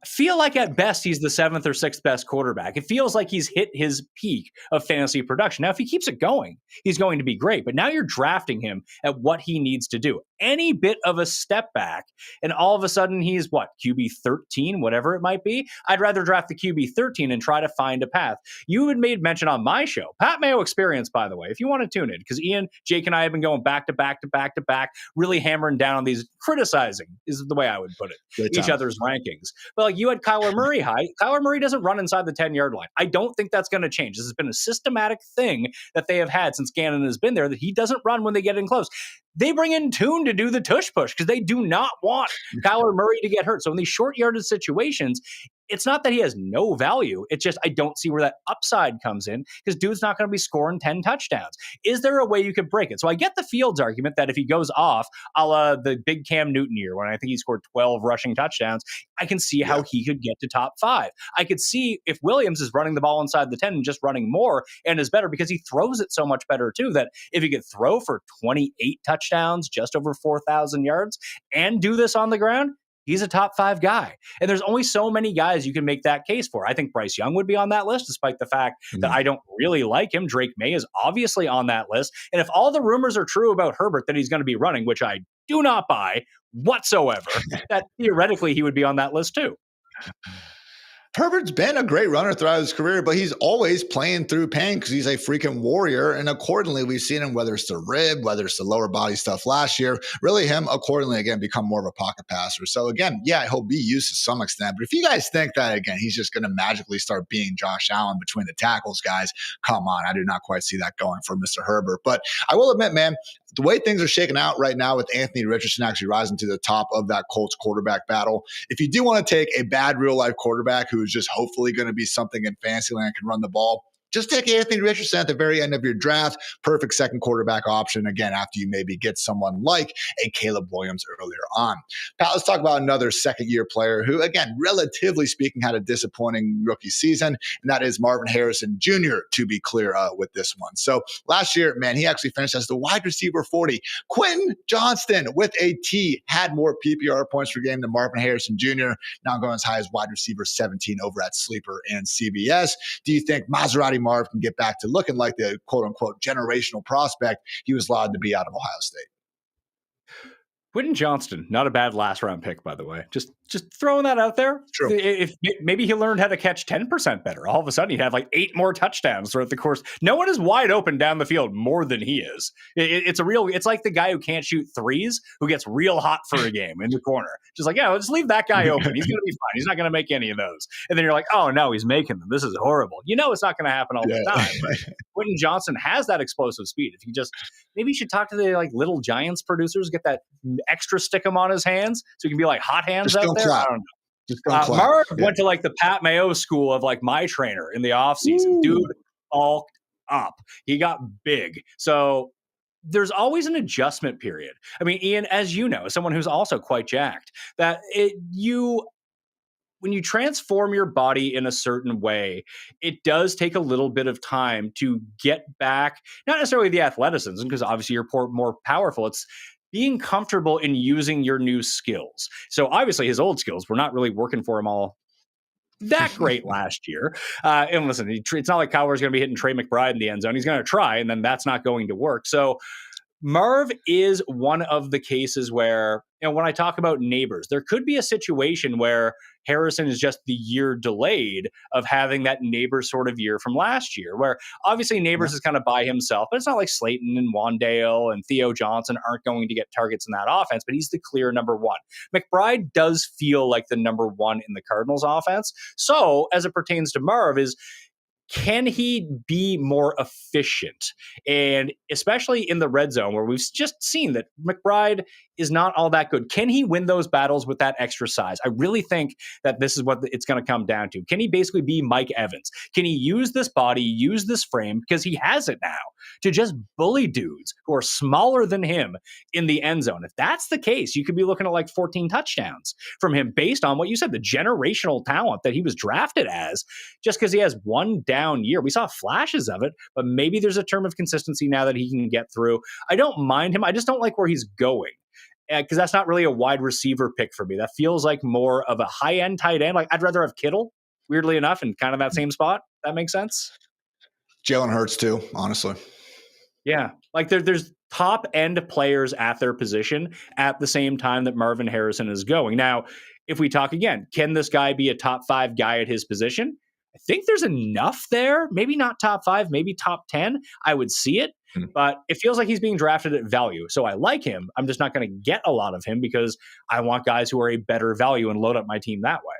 I feel like at best he's the 7th or 6th best quarterback. It feels like he's hit his peak of fantasy production. Now, if he keeps it going, he's going to be great. But now you're drafting him at what he needs to do. Any bit of a step back, and all of a sudden he's what? QB 13, whatever it might be. I'd rather draft the QB 13 and try to find a path. You had made mention on my show, Pat Mayo Experience, by the way, if you want to tune in, because Ian, Jake, and I have been going back to back to back to back, really hammering down on these, criticizing is the way I would put it, each other's rankings. But like, you had Kyler Murray high. Kyler Murray doesn't run inside the 10-yard line. I don't think that's going to change. This has been a systematic thing that they have had since Gannon has been there, that he doesn't run when they get in close. They bring in Tune to do the tush push because they do not want Kyler Murray to get hurt. So in these short yardage situations, it's not that he has no value. It's just I don't see where that upside comes in, because dude's not going to be scoring 10 touchdowns. Is there a way you could break it? So I get the Fields argument that if he goes off a la the big Cam Newton year, when I think he scored 12 rushing touchdowns, I can see how he could get to top 5. I could see if Williams is running the ball inside the 10 and just running more and is better, because he throws it so much better too, that if he could throw for 28 touchdowns, just over 4,000 yards, and do this on the ground, he's a top 5 guy. And there's only so many guys you can make that case for. I think Bryce Young would be on that list, despite the fact that I don't really like him. Drake May is obviously on that list. And if all the rumors are true about Herbert that he's going to be running, which I do not buy whatsoever, that theoretically he would be on that list too. Herbert's been a great runner throughout his career, but he's always playing through pain because he's a freaking warrior. And accordingly, we've seen him, whether it's the rib, whether it's the lower body stuff last year, really him accordingly, again, become more of a pocket passer. So again, yeah, he'll be used to some extent. But if you guys think that, again, he's just going to magically start being Josh Allen between the tackles, guys, come on. I do not quite see that going for Mr. Herbert. But I will admit, man, the way things are shaking out right now with Anthony Richardson actually rising to the top of that Colts quarterback battle, if you do want to take a bad real-life quarterback who's just hopefully going to be something in Fantasyland, can run the ball, just take Anthony Richardson at the very end of your draft. Perfect second quarterback option, again, after you maybe get someone like a Caleb Williams earlier on. Pat, let's talk about another second-year player who, again, relatively speaking, had a disappointing rookie season, and that is Marvin Harrison Jr., to be clear with this one. So last year, man, he actually finished as the wide receiver 40. Quentin Johnston, with a T, had more PPR points per game than Marvin Harrison Jr., now going as high as wide receiver 17 over at Sleeper and CBS. Do you think Maserati Marv can get back to looking like the quote-unquote generational prospect he was allowed to be out of Ohio State? Quentin Johnston, not a bad last-round pick, by the way. Just throwing that out there. True. If maybe he learned how to catch 10% better. All of a sudden, he'd have like 8 more touchdowns throughout the course. No one is wide open down the field more than he is. It's like the guy who can't shoot threes who gets real hot for a game in the corner. Just like, yeah, let's leave that guy open. He's going to be fine. He's not going to make any of those. And then you're like, oh, no, he's making them. This is horrible. You know it's not going to happen all the time. But Quentin Johnston has that explosive speed. If you just, maybe you should talk to the like Little Giants producers, get that extra stick him on his hands so he can be like hot hands just out there. Clap. I don't know. Marv went to like the Pat Mayo school of like my trainer in the offseason. Dude bulked up. He got big. So there's always an adjustment period. I mean, Ian, as you know, someone who's also quite jacked, that when you transform your body in a certain way, it does take a little bit of time to get back, not necessarily the athleticism, because obviously you're more powerful. It's being comfortable in using your new skills. So obviously his old skills were not really working for him all that great last year. And listen, it's not like Cowher's going to be hitting Trey McBride in the end zone. He's going to try, and then that's not going to work. So Marv is one of the cases where, when I talk about neighbors, there could be a situation where Harrison is just the year delayed of having that neighbor sort of year from last year, where obviously Neighbors is kind of by himself, but it's not like Slayton and Wandale and Theo Johnson aren't going to get targets in that offense, but he's the clear number one. McBride does feel like the number one in the Cardinals offense. So as it pertains to Marv can he be more efficient? And especially in the red zone, where we've just seen that McBride is not all that good. Can he win those battles with that extra size? I really think that this is what it's going to come down to. Can he basically be Mike Evans? Can he use this body, use this frame, because he has it now, to just bully dudes who are smaller than him in the end zone? If that's the case, you could be looking at like 14 touchdowns from him based on what you said, the generational talent that he was drafted as, just because he has one down year. We saw flashes of it, but maybe there's a term of consistency now that he can get through. I don't mind him. I just don't like where he's going, because that's not really a wide receiver pick for me. That feels like more of a high-end tight end. Like, I'd rather have Kittle, weirdly enough, in kind of that same spot. That makes sense? Jalen Hurts too, honestly. Yeah. Like there's top-end players at their position at the same time that Marvin Harrison is going. Now, if we talk again, can this guy be a top 5 guy at his position? I think there's enough there. Maybe not top 5, maybe top 10. I would see it. But it feels like he's being drafted at value. So I like him. I'm just not going to get a lot of him because I want guys who are a better value and load up my team that way.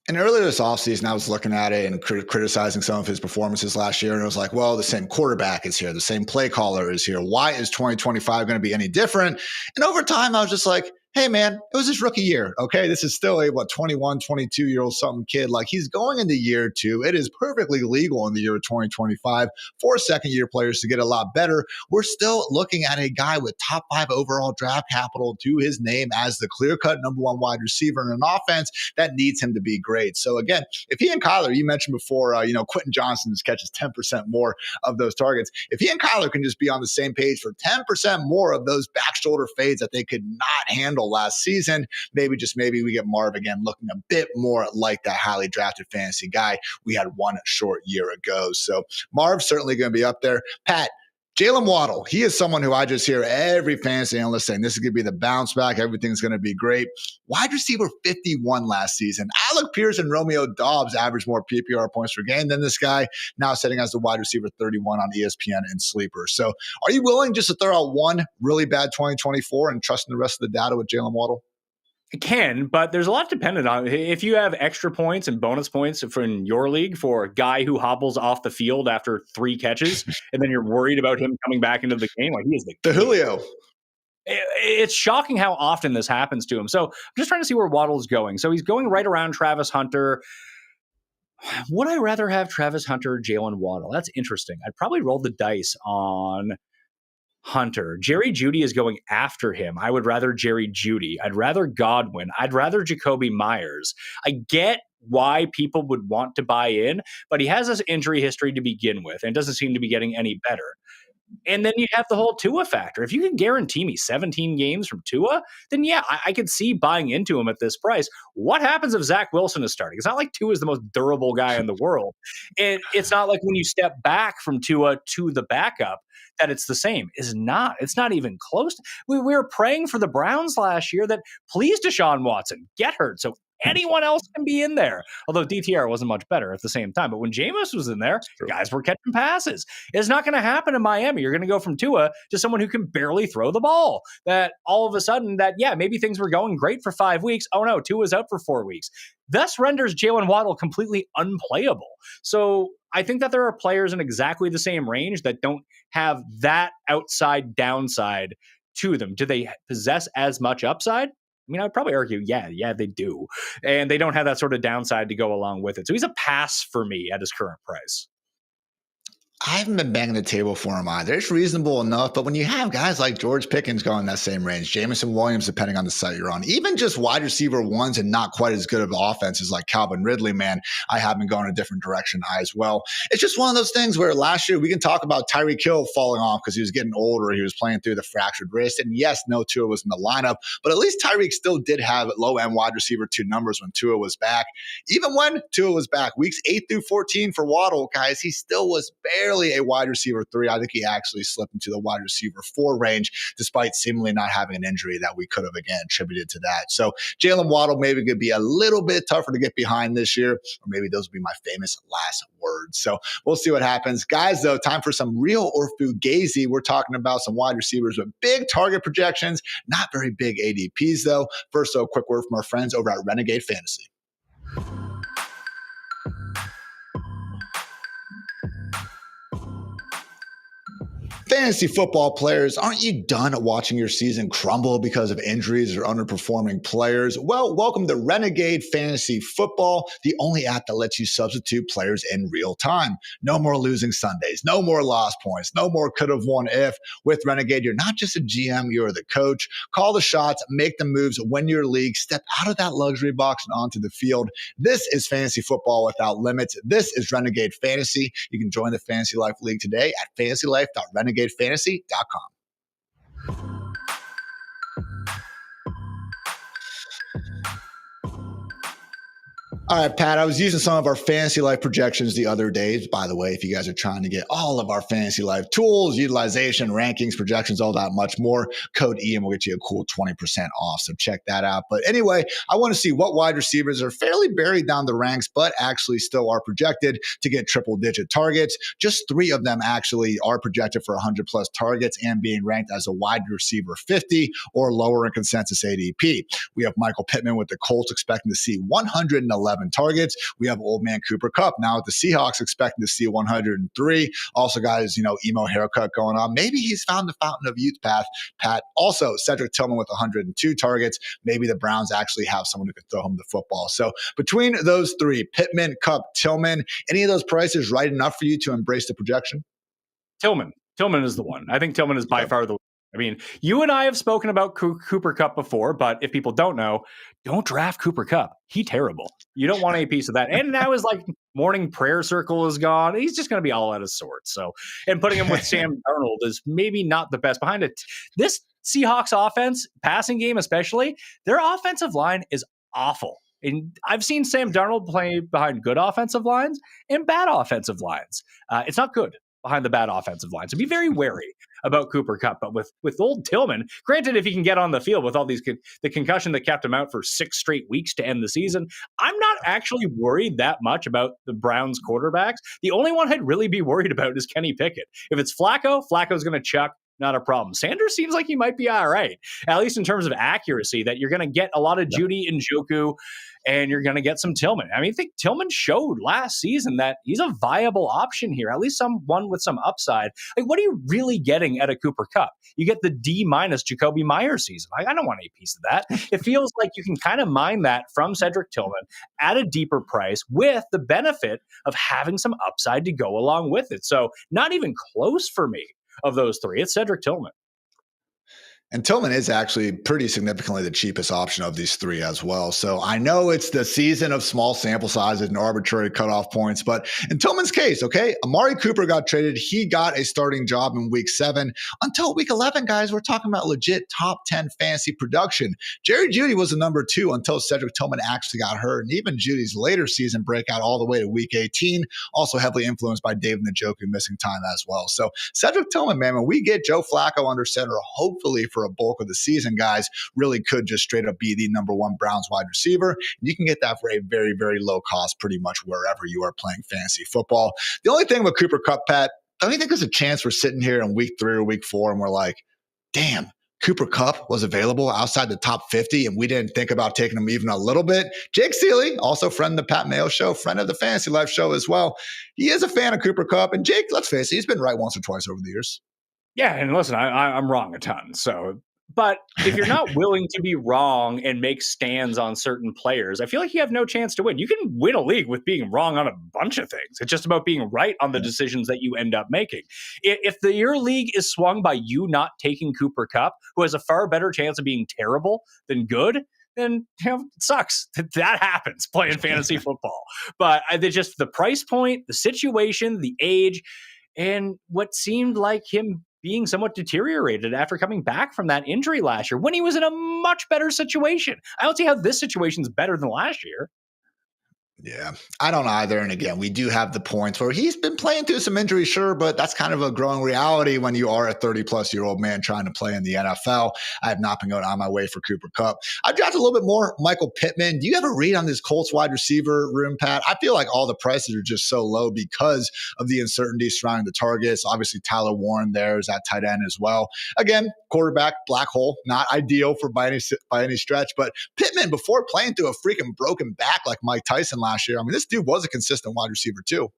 And earlier this offseason, I was looking at it and criticizing some of his performances last year. And it was like, well, the same quarterback is here. The same play caller is here. Why is 2025 going to be any different? And over time, I was just like, hey, man, it was his rookie year. Okay, this is still a, 21, 22-year-old something kid. Like, he's going into year 2. It is perfectly legal in the year of 2025 for second-year players to get a lot better. We're still looking at a guy with top 5 overall draft capital to his name as the clear-cut number 1 wide receiver in an offense that needs him to be great. So, again, if he and Kyler, you mentioned before, Quentin Johnson catches 10% more of those targets. If he and Kyler can just be on the same page for 10% more of those back shoulder fades that they could not handle last season, maybe we get Marv again looking a bit more like that highly drafted fantasy guy we had one short year ago. So Marv's certainly going to be up there. Pat, Jalen Waddle, he is someone who I just hear every fantasy analyst saying this is going to be the bounce back. Everything's going to be great. Wide receiver 51 last season. Alec Pierce and Romeo Doubs averaged more PPR points per game than this guy, now sitting as the wide receiver 31 on ESPN and Sleeper. So are you willing just to throw out one really bad 2024 and trusting the rest of the data with Jalen Waddle? It can, but there's a lot dependent on if you have extra points and bonus points in your league for a guy who hobbles off the field after 3 catches, and then you're worried about him coming back into the game. Like, he is the Julio. It's shocking how often this happens to him. So I'm just trying to see where Waddle's going. So he's going right around Travis Hunter. Would I rather have Travis Hunter or Jalen Waddle? That's interesting. I'd probably roll the dice on Hunter. Jerry Jeudy is going after him. I would rather Jerry Jeudy. I'd rather Godwin. I'd rather Jacoby Myers. I get why people would want to buy in, but he has this injury history to begin with and doesn't seem to be getting any better. And then you have the whole Tua factor. If you can guarantee me 17 games from Tua, then yeah, I could see buying into him at this price. What happens if Zach Wilson is starting? It's not like Tua is the most durable guy in the world. And it's not like when you step back from Tua to the backup that it's the same. It's not even close. We were praying for the Browns last year that please Deshaun Watson get hurt so anyone else can be in there. Although DTR wasn't much better at the same time. But when Jameis was in there, guys were catching passes. It's not going to happen in Miami. You're going to go from Tua to someone who can barely throw the ball. That all of a sudden maybe things were going great for 5 weeks. Oh no, Tua's out for 4 weeks. Thus renders Jalen Waddle completely unplayable. So I think that there are players in exactly the same range that don't have that outside downside to them. Do they possess as much upside? I mean, I'd probably argue, yeah, they do. And they don't have that sort of downside to go along with it. So he's a pass for me at his current price. I haven't been banging the table for him either. It's reasonable enough, but when you have guys like George Pickens going that same range, Jameson Williams, depending on the site you're on, even just wide receiver ones and not quite as good of offenses like Calvin Ridley, man, I have been going a different direction as well. It's just one of those things where last year we can talk about Tyreek Hill falling off because he was getting older. He was playing through the fractured wrist. And yes, no Tua was in the lineup, but at least Tyreek still did have low-end wide receiver 2 numbers when Tua was back. Even when Tua was back, weeks 8 through 14 for Waddle, guys, he still was barely a wide receiver 3. I think he actually slipped into the wide receiver 4 range, despite seemingly not having an injury that we could have, again, attributed to that. So Jalen Waddle maybe could be a little bit tougher to get behind this year, or maybe those will be my famous last words. So we'll see what happens. Guys, though, time for some real or fugazi. We're talking about some wide receivers with big target projections, not very big ADPs, though. First, though, a quick word from our friends over at Renegade Fantasy. Fantasy football players, aren't you done watching your season crumble because of injuries or underperforming players? Well, welcome to Renegade Fantasy Football, the only app that lets you substitute players in real time. No more losing Sundays, no more lost points, no more could have won if. With Renegade, you're not just a GM, you're the coach. Call the shots, make the moves, win your league, step out of that luxury box and onto the field. This is fantasy football without limits. This is Renegade Fantasy. You can join the Fantasy Life League today at fantasylife.renegadefantasy.com. All right, Pat, I was using some of our Fantasy Life projections the other days. By the way, if you guys are trying to get all of our Fantasy Life tools, utilization, rankings, projections, all that much more, code Ian will get you a cool 20% off. So check that out. But anyway, I want to see what wide receivers are fairly buried down the ranks, but actually still are projected to get triple-digit targets. Just 3 of them actually are projected for 100-plus targets and being ranked as a wide receiver 50 or lower in consensus ADP. We have Michael Pittman with the Colts expecting to see 111 targets. We have old man Cooper Kupp now with the Seahawks expecting to see 103. Also got his, emo haircut going on. Maybe he's found the fountain of youth path, Pat. Also, Cedric Tillman with 102 targets. Maybe the Browns actually have someone who can throw him the football. So between those 3, Pittman, Kupp, Tillman, any of those prices right enough for you to embrace the projection? Tillman is the one. I think Tillman is by far the. I mean, you and I have spoken about Cooper Kupp before, but if people don't know, don't draft Cooper Kupp. He's terrible. You don't want any piece of that. And now his morning prayer circle is gone. He's just going to be all out of sorts. So, and putting him with Sam Darnold is maybe not the best behind it. This Seahawks offense, passing game especially, their offensive line is awful. And I've seen Sam Darnold play behind good offensive lines and bad offensive lines. It's not good behind the bad offensive line. So be very wary about Cooper Kupp. But with old Tillman, granted, if he can get on the field with all these, the concussion that kept him out for 6 straight weeks to end the season, I'm not actually worried that much about the Browns quarterbacks. The only one I'd really be worried about is Kenny Pickett. If it's Flacco's going to chuck. Not a problem. Sanders seems like he might be all right, at least in terms of accuracy, that you're going to get a lot of Judy Njoku and you're going to get some Tillman. I mean, I think Tillman showed last season that he's a viable option here, at least someone with some upside. What are you really getting at a Cooper Kupp? You get the D- Jacoby Myers season. I don't want any piece of that. It feels like you can kind of mine that from Cedric Tillman at a deeper price with the benefit of having some upside to go along with it. So not even close for me. Of those 3, it's Cedric Tillman. And Tillman is actually pretty significantly the cheapest option of these 3 as well. So I know it's the season of small sample sizes and arbitrary cutoff points, but in Tillman's case, okay, Amari Cooper got traded. He got a starting job in week 7. Until week 11, guys, we're talking about legit top 10 fantasy production. Jerry Jeudy was the number 2 until Cedric Tillman actually got hurt. And even Judy's later season breakout all the way to week 18, also heavily influenced by David Njoku missing time as well. So Cedric Tillman, man, when we get Joe Flacco under center, hopefully for a bulk of the season, guys, really could just straight up be the number 1 Browns wide receiver. And you can get that for a very, very low cost pretty much wherever you are playing fantasy football. The only thing with Cooper Kupp, Pat, don't you think there's a chance we're sitting here in week 3 or week 4 and we're like, damn, Cooper Kupp was available outside the top 50 and we didn't think about taking him even a little bit? Jake Seeley, also friend of the Pat Mayo show, friend of the Fantasy Life show as well. He is a fan of Cooper Kupp. And Jake, let's face it, he's been right once or twice over the years. Yeah, and listen, I'm wrong a ton. So But if you're not willing to be wrong and make stands on certain players, I feel like you have no chance to win. You can win a league with being wrong on a bunch of things. It's just about being right on the decisions that you end up making. If your league is swung by you not taking Cooper Kupp, who has a far better chance of being terrible than good, then it sucks. That happens playing fantasy football. But just the price point, the situation, the age, and what seemed like him being somewhat deteriorated after coming back from that injury last year when he was in a much better situation. I don't see how this situation is better than last year. Yeah, I don't either. And again, we do have the points where he's been playing through some injuries, sure, but that's kind of a growing reality when you are a 30-plus-year-old man trying to play in the NFL. I have not been going on my way for Cooper Kupp. I've drafted a little bit more Michael Pittman. Do you have a read on this Colts wide receiver room, Pat? I feel like all the prices are just so low because of the uncertainty surrounding the targets. Obviously, Tyler Warren there is at tight end as well. Again, quarterback, black hole, not ideal for by any stretch, but Pittman, before playing through a freaking broken back like Mike Tyson last year, I mean, this dude was a consistent wide receiver too.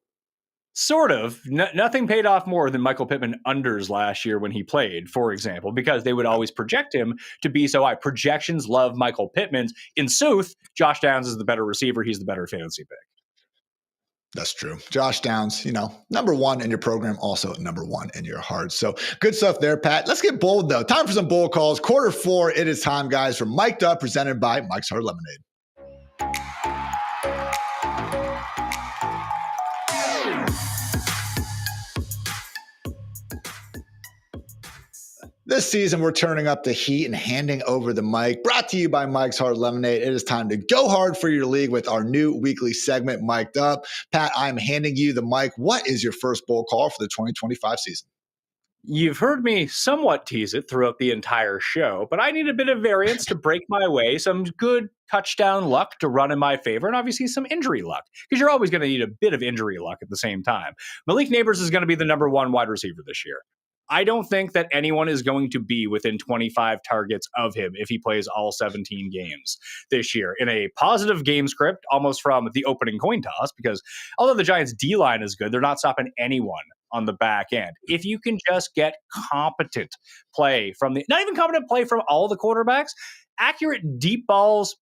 Sort of. Nothing paid off more than Michael Pittman unders last year when he played, for example, because they would always project him to be so high. Projections love Michael Pittman. In sooth, Josh Downs is the better receiver. He's the better fantasy pick. That's true. Josh Downs, number one in your program, also number one in your heart. So good stuff there, Pat. Let's get bold, though. Time for some bold calls. Quarter 4, it is time, guys, for Mic'd Up, presented by Mike's Hard Lemonade. This season, we're turning up the heat and handing over the mic. Brought to you by Mike's Hard Lemonade. It is time to go hard for your league with our new weekly segment, Mic'd Up. Pat, I'm handing you the mic. What is your first bold call for the 2025 season? You've heard me somewhat tease it throughout the entire show, but I need a bit of variance to break my way, some good touchdown luck to run in my favor, and obviously some injury luck, because you're always going to need a bit of injury luck at the same time. Malik Neighbors is going to be the number one wide receiver this year. I don't think that anyone is going to be within 25 targets of him if he plays all 17 games this year in a positive game script, almost from the opening coin toss, because although the Giants' D-line is good, they're not stopping anyone on the back end. If you can just get competent play from not even competent play from all the quarterbacks, accurate deep balls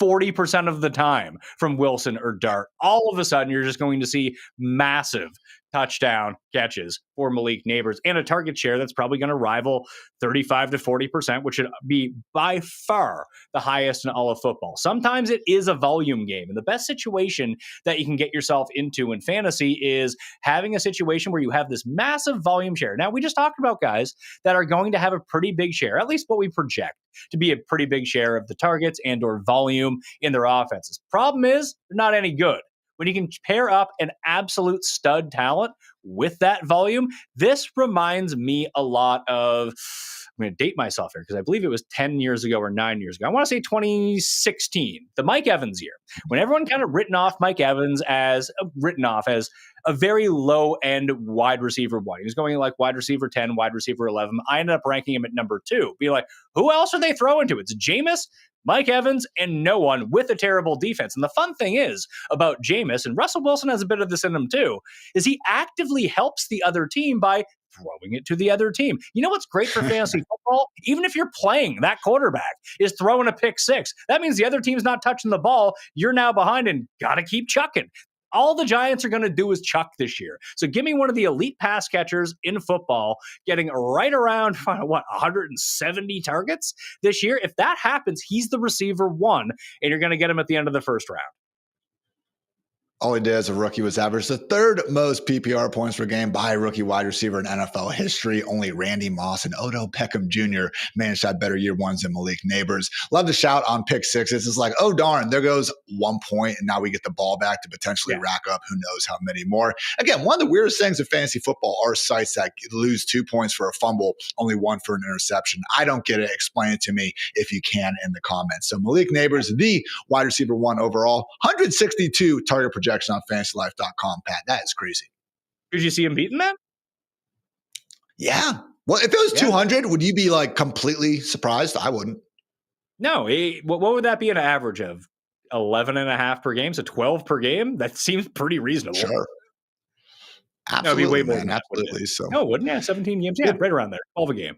40% of the time from Wilson or Dart, all of a sudden you're just going to see massive touchdown catches for Malik Neighbors and a target share that's probably going to rival 35 to 40%, which should be by far the highest in all of football. Sometimes it is a volume game, and the best situation that you can get yourself into in fantasy is having a situation where you have this massive volume share. Now, we just talked about guys that are going to have a pretty big share, at least what we project to be a pretty big share of the targets and or volume in their offenses. Problem is, they're not any good. When you can pair up an absolute stud talent with that volume, this reminds me a lot of, I'm going to date myself here because I believe it was 10 years ago or 9 years ago. I want to say 2016, the Mike Evans year, when everyone kind of written off Mike Evans as a very low end wide receiver one. He was going like wide receiver 10, wide receiver 11. I ended up ranking him at number 2. Be like, who else are they throwing to? It's Jameis, Mike Evans, and no one with a terrible defense. And the fun thing is about Jameis, and Russell Wilson has a bit of this in him too, is he actively helps the other team by throwing it to the other team. You know what's great for fantasy football? Even if you're playing, that quarterback is throwing a pick six. That means the other team's not touching the ball. You're now behind and got to keep chucking. All the Giants are going to do is chuck this year. So give me one of the elite pass catchers in football getting right around, 170 targets this year. If that happens, he's the receiver one, and you're going to get him at the end of the first round. All he did as a rookie was average the third most PPR points per game by a rookie wide receiver in NFL history. Only Randy Moss and Odell Beckham Jr. managed to have better year ones than Malik Neighbors. Love the shout on pick sixes. It's like, oh, darn, there goes 1 point, and now we get the ball back to potentially rack up who knows how many more. Again, one of the weirdest things in fantasy football are sites that lose 2 points for a fumble, only 1 for an interception. I don't get it. Explain it to me if you can in the comments. So Malik Neighbors, the wide receiver one overall, 162 target projection on fantasylife.com, Pat. That is crazy. Did you see him beating that? Yeah. Well, if it was 200, would you be like completely surprised? I wouldn't. No. What would that be an average of? 11.5 per game, so 12 per game? That seems pretty reasonable. Sure. Absolutely, no, it'd be way more than that. Absolutely. So. No, wouldn't it? 17 games? Yeah, right around there. 12 a game.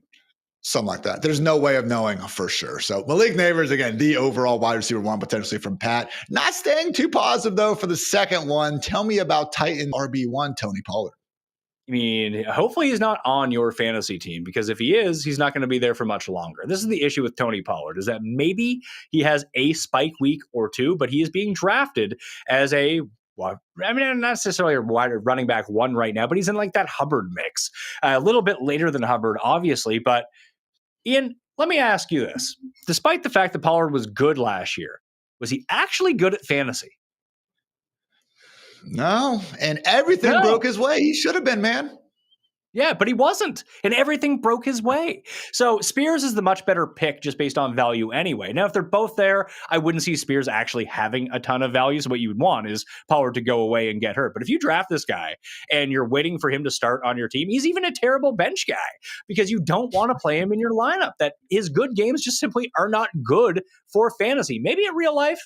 Something like that. There's no way of knowing for sure. So Malik Neighbors, again, the overall wide receiver one potentially from Pat. Not staying too positive, though, for the second one. Tell me about Titan RB1, Tony Pollard. I mean, hopefully he's not on your fantasy team, because if he is, he's not going to be there for much longer. This is the issue with Tony Pollard, is that maybe he has a spike week or two, but he is being drafted as not necessarily a wide running back one right now, but he's in like that Hubbard mix. A little bit later than Hubbard, obviously. But Ian, let me ask you this. Despite the fact that Pollard was good last year, was he actually good at fantasy? No, and everything broke his way. He should have been, man. Yeah, but he wasn't, and everything broke his way. So Spears is the much better pick just based on value anyway. Now, if they're both there, I wouldn't see Spears actually having a ton of value. So what you would want is Pollard to go away and get hurt. But if you draft this guy and you're waiting for him to start on your team, he's even a terrible bench guy because you don't want to play him in your lineup. That his good games just simply are not good for fantasy. Maybe in real life,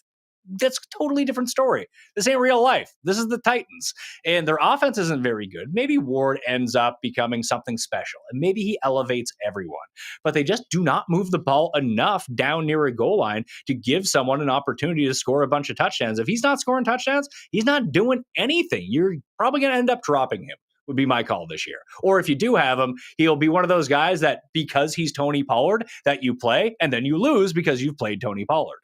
that's a totally different story. This ain't real life. This is the Titans, and their offense isn't very good. Maybe Ward ends up becoming something special, and maybe he elevates everyone, but they just do not move the ball enough down near a goal line to give someone an opportunity to score a bunch of touchdowns. If he's not scoring touchdowns, he's not doing anything. You're probably going to end up dropping him, would be my call this year. Or if you do have him, he'll be one of those guys that because he's Tony Pollard that you play, and then you lose because you've played Tony Pollard.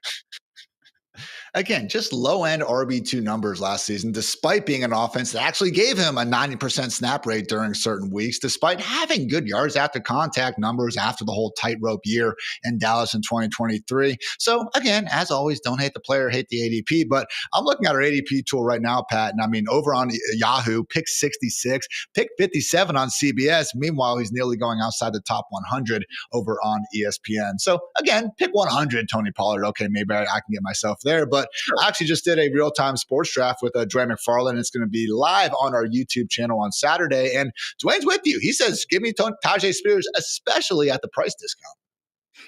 Again, just low-end RB2 numbers last season, despite being an offense that actually gave him a 90% snap rate during certain weeks, despite having good yards after contact numbers after the whole tightrope year in Dallas in 2023. So again, as always, don't hate the player, hate the ADP, but I'm looking at our ADP tool right now, Pat, and I mean, over on Yahoo, pick 66, pick 57 on CBS. Meanwhile, he's nearly going outside the top 100 over on ESPN. So again, pick 100, Tony Pollard. Okay, maybe I can get myself there, but I actually just did a real-time sports draft with Dwayne McFarland. It's going to be live on our YouTube channel on Saturday. And Dwayne's with you. He says, give me Tyjae Spears, especially at the price discount.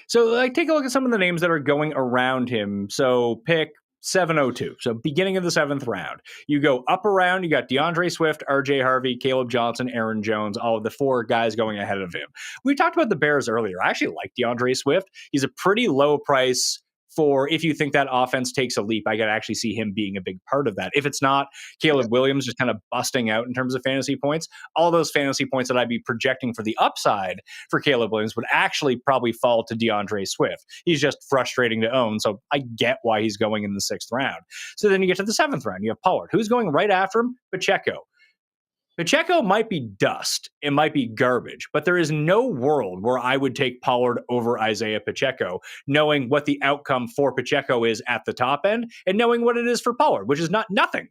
So take a look at some of the names that are going around him. So pick 702. So beginning of the 7th round. You go up around, you got DeAndre Swift, RJ Harvey, Caleb Johnson, Aaron Jones, all of the 4 guys going ahead of him. We talked about the Bears earlier. I actually like DeAndre Swift. He's a pretty low price for if you think that offense takes a leap. I could actually see him being a big part of that. If it's not Caleb Williams just kind of busting out in terms of fantasy points, all those fantasy points that I'd be projecting for the upside for Caleb Williams would actually probably fall to DeAndre Swift. He's just frustrating to own. So I get why he's going in the 6th round. So then you get to the 7th round. You have Pollard. Who's going right after him? Pacheco. Pacheco might be dust. It might be garbage, but there is no world where I would take Pollard over Isaiah Pacheco, knowing what the outcome for Pacheco is at the top end and knowing what it is for Pollard, which is not nothing.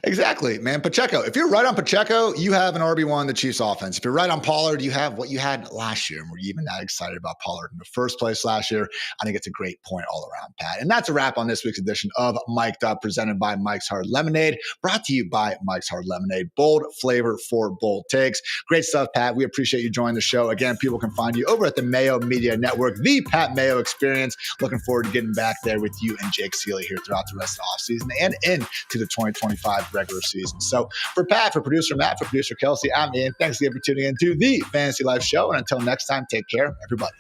Exactly, man. Pacheco. If you're right on Pacheco, you have an RB1 in the Chiefs offense. If you're right on Pollard, you have what you had last year. And were you even that excited about Pollard in the first place last year? I think it's a great point all around, Pat. And that's a wrap on this week's edition of Mic'd Up, presented by Mike's Hard Lemonade, brought to you by Mike's Hard Lemonade. Bold flavor for bold takes. Great stuff, Pat. We appreciate you joining the show. Again, people can find you over at the Mayo Media Network, the Pat Mayo Experience. Looking forward to getting back there with you and Jake Seeley here throughout the rest of the offseason and into the 2025 regular season. So for Pat, for producer Matt, for producer Kelsey, I'm Ian. Thanks again for tuning in to the Fantasy Life Show. And until next time, take care, everybody.